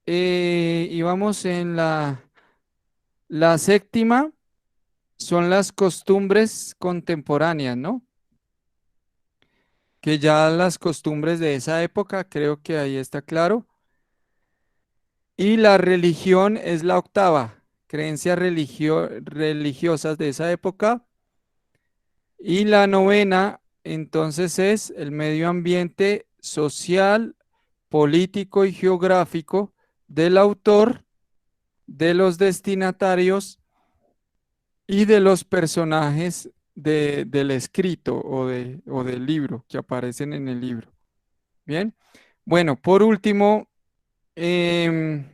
[SPEAKER 1] y vamos en la séptima, son las costumbres contemporáneas, ¿no? Que ya las costumbres de esa época, creo que ahí está claro. Y la religión es la octava, creencias religiosas de esa época. Y la novena, entonces, es el medio ambiente social, político y geográfico del autor, de los destinatarios y de los personajes del escrito o del libro que aparecen en el libro. Bien. Bueno, por último, em,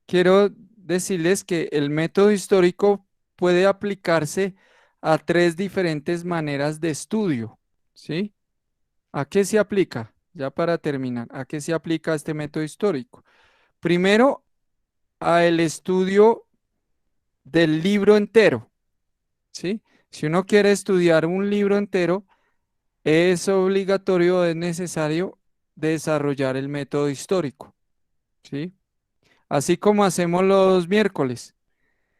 [SPEAKER 1] quiero decirles que el método histórico puede aplicarse a tres diferentes maneras de estudio, ¿sí? ¿A qué se aplica? Ya para terminar, ¿a qué se aplica este método histórico? Primero, a el estudio del libro entero, ¿sí? Si uno quiere estudiar un libro entero, es obligatorio, es necesario desarrollar el método histórico, ¿sí? Así como hacemos los miércoles.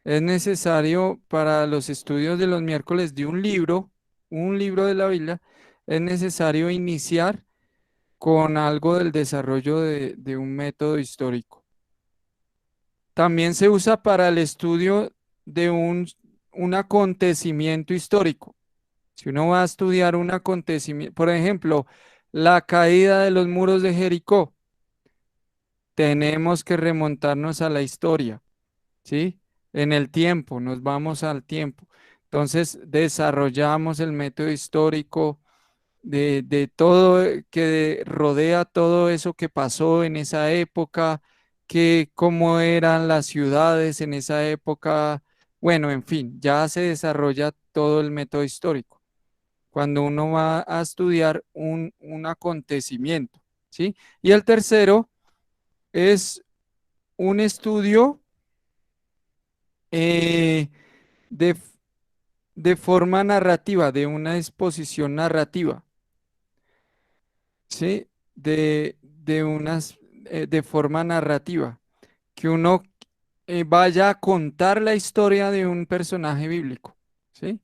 [SPEAKER 1] Es necesario para los estudios de los miércoles de un libro de la Biblia, es necesario iniciar con algo del desarrollo de un método histórico. También se usa para el estudio de un acontecimiento histórico. Si uno va a estudiar un acontecimiento, por ejemplo, la caída de los muros de Jericó, tenemos que remontarnos a la historia, ¿sí? En el tiempo, nos vamos al tiempo. Entonces, desarrollamos el método histórico de todo que rodea todo eso que pasó en esa época, que cómo eran las ciudades en esa época. Bueno, en fin, ya se desarrolla todo el método histórico cuando uno va a estudiar un acontecimiento, ¿sí? Y el tercero es un estudio eh, de, de forma narrativa, de una exposición narrativa, ¿sí? De forma narrativa, que uno vaya a contar la historia de un personaje bíblico, ¿sí?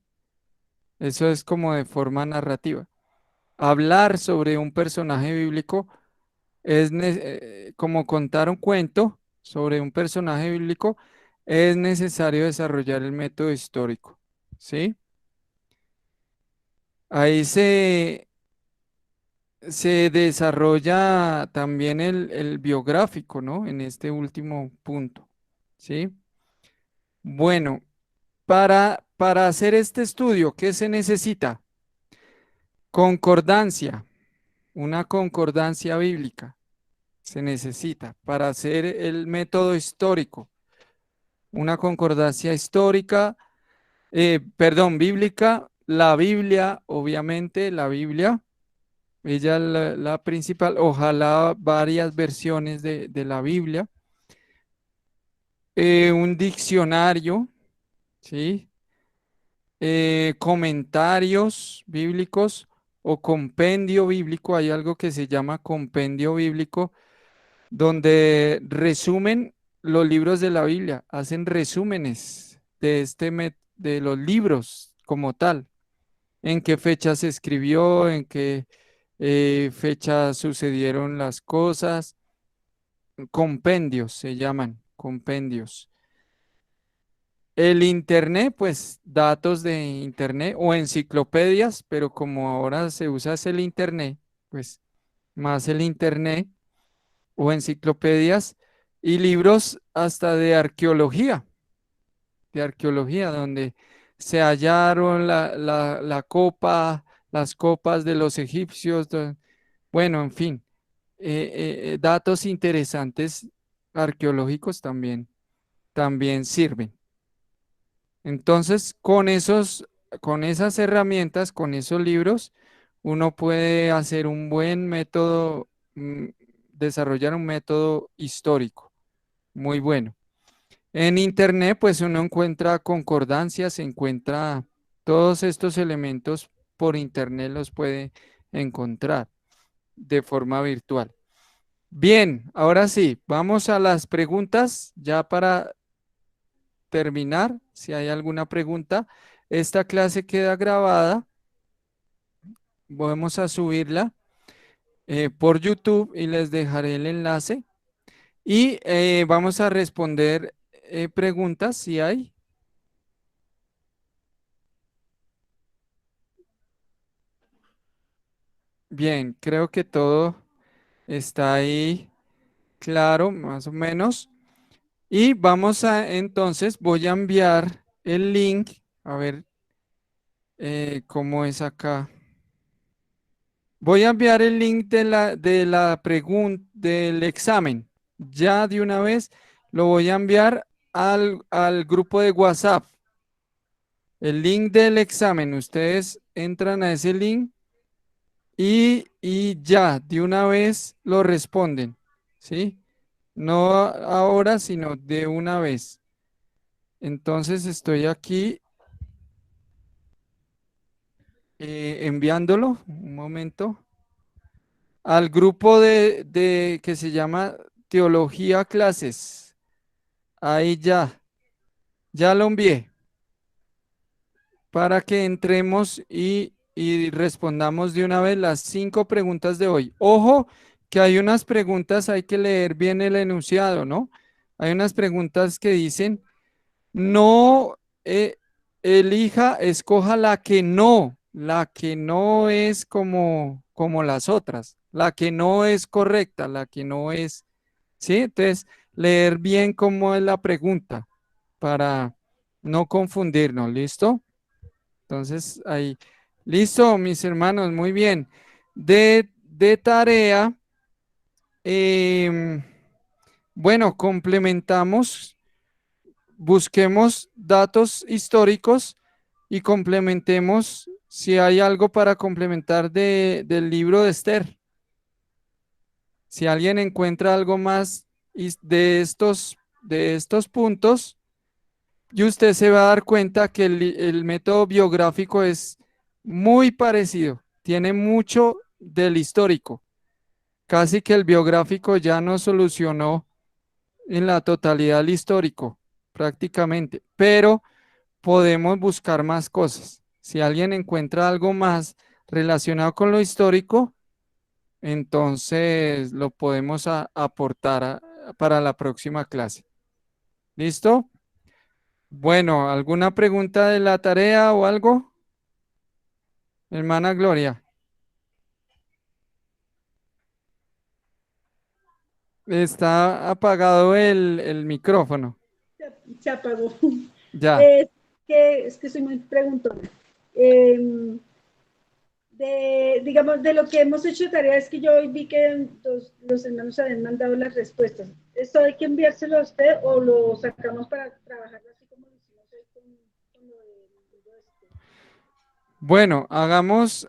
[SPEAKER 1] Eso es como de forma narrativa. Hablar sobre un personaje bíblico es como contar un cuento sobre un personaje bíblico, es necesario desarrollar el método histórico, ¿sí? Ahí se desarrolla también el biográfico, ¿no? En este último punto, ¿sí? Bueno, para hacer este estudio, ¿qué se necesita? Concordancia, una concordancia bíblica se necesita para hacer el método histórico, una concordancia histórica, perdón, bíblica, la Biblia, obviamente, la Biblia. Ella la principal, ojalá varias versiones de la Biblia, un diccionario, ¿sí? Comentarios bíblicos o compendio bíblico, hay algo que se llama compendio bíblico, donde resumen los libros de la Biblia, hacen resúmenes de los libros como tal, en qué fecha se escribió, en qué fecha sucedieron las cosas. Compendios se llaman, compendios. El internet, pues datos de internet o enciclopedias, pero como ahora se usa es el internet, pues más el internet o enciclopedias y libros hasta de arqueología, donde se hallaron la copa, las copas de los egipcios, bueno, en fin, datos interesantes arqueológicos también sirven. Entonces, con esas herramientas, con esos libros, uno puede hacer un buen método, desarrollar un método histórico. Muy bueno. En Internet, pues uno encuentra concordancias, encuentra todos estos elementos por Internet, los puede encontrar de forma virtual. Bien, ahora sí, vamos a las preguntas ya para terminar. Si hay alguna pregunta, esta clase queda grabada. Vamos a subirla por YouTube y les dejaré el enlace. Y vamos a responder preguntas si hay. Bien, creo que todo está ahí claro, más o menos. Y vamos a, entonces, voy a enviar el link. A ver cómo es acá. Voy a enviar el link de la pregunta del examen. Ya de una vez lo voy a enviar al grupo de WhatsApp. El link del examen. Ustedes entran a ese link y ya de una vez lo responden. ¿Sí? No ahora, sino de una vez. Entonces estoy aquí enviándolo. Un momento. Al grupo de que se llama Teología Clases. Ahí ya lo envié para que entremos y respondamos de una vez las 5 preguntas de hoy. Ojo, que hay unas preguntas, hay que leer bien el enunciado, ¿no? Hay unas preguntas que dicen, no elija, escoja la que no es como las otras, la que no es correcta, la que no es, ¿sí? Entonces, leer bien cómo es la pregunta para no confundirnos, ¿listo? Entonces, ahí, listo, mis hermanos, muy bien. De tarea, em, bueno, complementamos, busquemos datos históricos y complementemos si hay algo para complementar del libro de Esther. Si alguien encuentra algo más de estos puntos, y usted se va a dar cuenta que el método biográfico es muy parecido, tiene mucho del histórico. Casi que el biográfico ya no solucionó en la totalidad el histórico, prácticamente, pero podemos buscar más cosas. Si alguien encuentra algo más relacionado con lo histórico, entonces lo podemos aportar para la próxima clase. ¿Listo? Bueno, ¿alguna pregunta de la tarea o algo? Hermana Gloria. Está apagado el micrófono.
[SPEAKER 2] Se apagó.
[SPEAKER 1] Ya.
[SPEAKER 2] Es que soy muy preguntona. Eh, digamos, de lo que hemos hecho tarea es que yo hoy vi que los hermanos habían mandado las respuestas. ¿Esto hay que enviárselo a usted o lo sacamos para trabajarlo así como lo hicimos hoy con lo del libro este?
[SPEAKER 1] Bueno, hagamos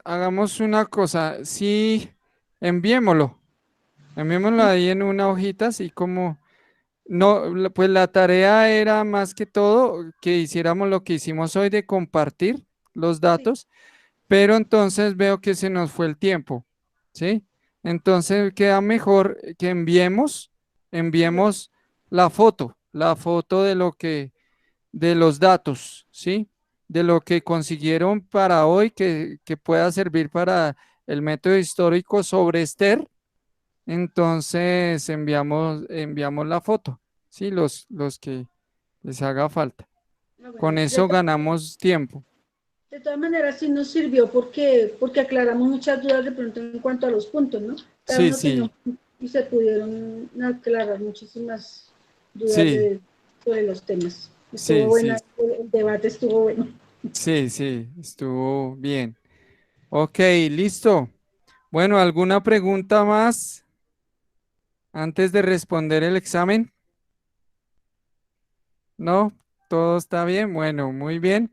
[SPEAKER 1] una cosa. Sí, enviémoslo. Enviémoslo ahí en una hojita, así como... No, pues la tarea era más que todo que hiciéramos lo que hicimos hoy de compartir los
[SPEAKER 2] Sí,
[SPEAKER 1] datos, pero entonces veo que se nos fue el tiempo, ¿sí? Entonces queda mejor que
[SPEAKER 2] sí,
[SPEAKER 1] enviemos la foto de los datos, ¿sí? De lo que consiguieron para hoy que pueda servir para el método histórico sobre Esther. Entonces enviamos la foto, ¿sí? Los que les haga falta. Con
[SPEAKER 2] bueno.
[SPEAKER 1] eso ganamos tiempo.
[SPEAKER 2] De todas maneras, sí nos sirvió porque aclaramos muchas dudas de pronto en cuanto a los puntos, ¿no? Cada
[SPEAKER 1] Sí,
[SPEAKER 2] uno tenía un
[SPEAKER 1] sí,
[SPEAKER 2] punto y se pudieron aclarar muchísimas dudas
[SPEAKER 1] sí,
[SPEAKER 2] sobre los temas. Estuvo
[SPEAKER 1] sí, sí,
[SPEAKER 2] buena, el debate estuvo bueno.
[SPEAKER 1] sí, sí, estuvo bien. Ok, listo. Bueno, ¿alguna pregunta más antes de responder el examen? ¿No? ¿Todo está bien? Bueno, muy bien.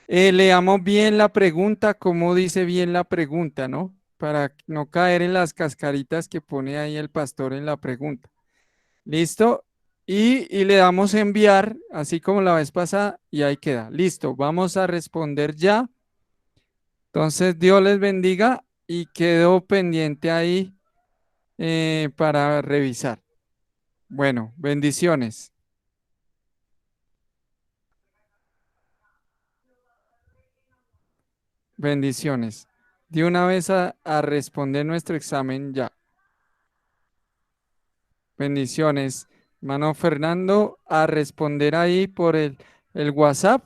[SPEAKER 1] Leamos bien la pregunta, como dice bien la pregunta, ¿no? para no caer en las cascaritas que pone ahí el pastor en la pregunta. ¿Listo? Y le damos enviar, así como la vez pasada, y ahí queda. Listo, vamos a responder ya. Entonces, Dios les bendiga y quedó pendiente ahí para revisar. Bueno, bendiciones. Bendiciones. De una vez a responder nuestro examen ya. Bendiciones. Hermano Fernando, a responder ahí por el WhatsApp,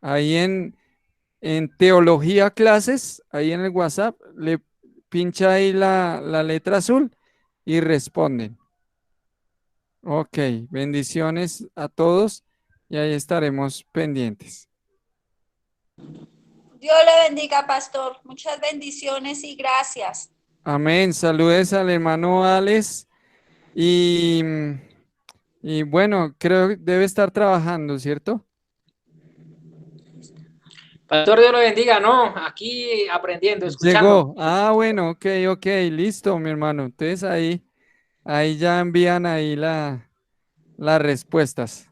[SPEAKER 1] ahí en Teología Clases, ahí en el WhatsApp, le pincha ahí la letra azul y responden. Ok, bendiciones a todos y ahí estaremos pendientes.
[SPEAKER 3] Dios le bendiga, pastor. Muchas bendiciones y gracias.
[SPEAKER 1] Amén. Saludes al hermano Alex y, y bueno, creo que debe estar trabajando, ¿cierto?
[SPEAKER 7] Pastor, Dios lo bendiga, no, aquí aprendiendo, escuchando.
[SPEAKER 1] Llegó. Ah, bueno, ok, listo, mi hermano. Entonces ahí ya envían ahí las respuestas.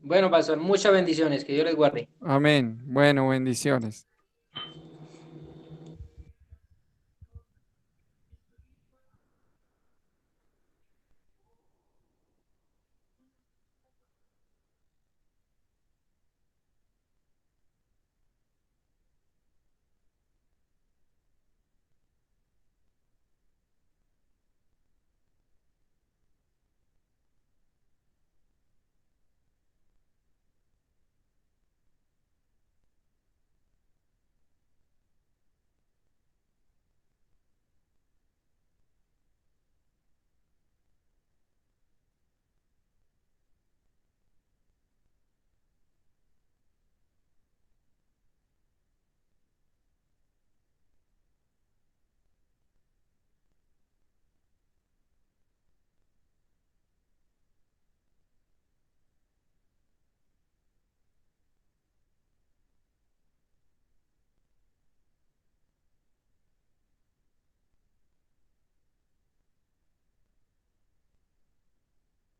[SPEAKER 7] Bueno, pastor, muchas bendiciones, que Dios les guarde.
[SPEAKER 1] Amén. Bueno, bendiciones.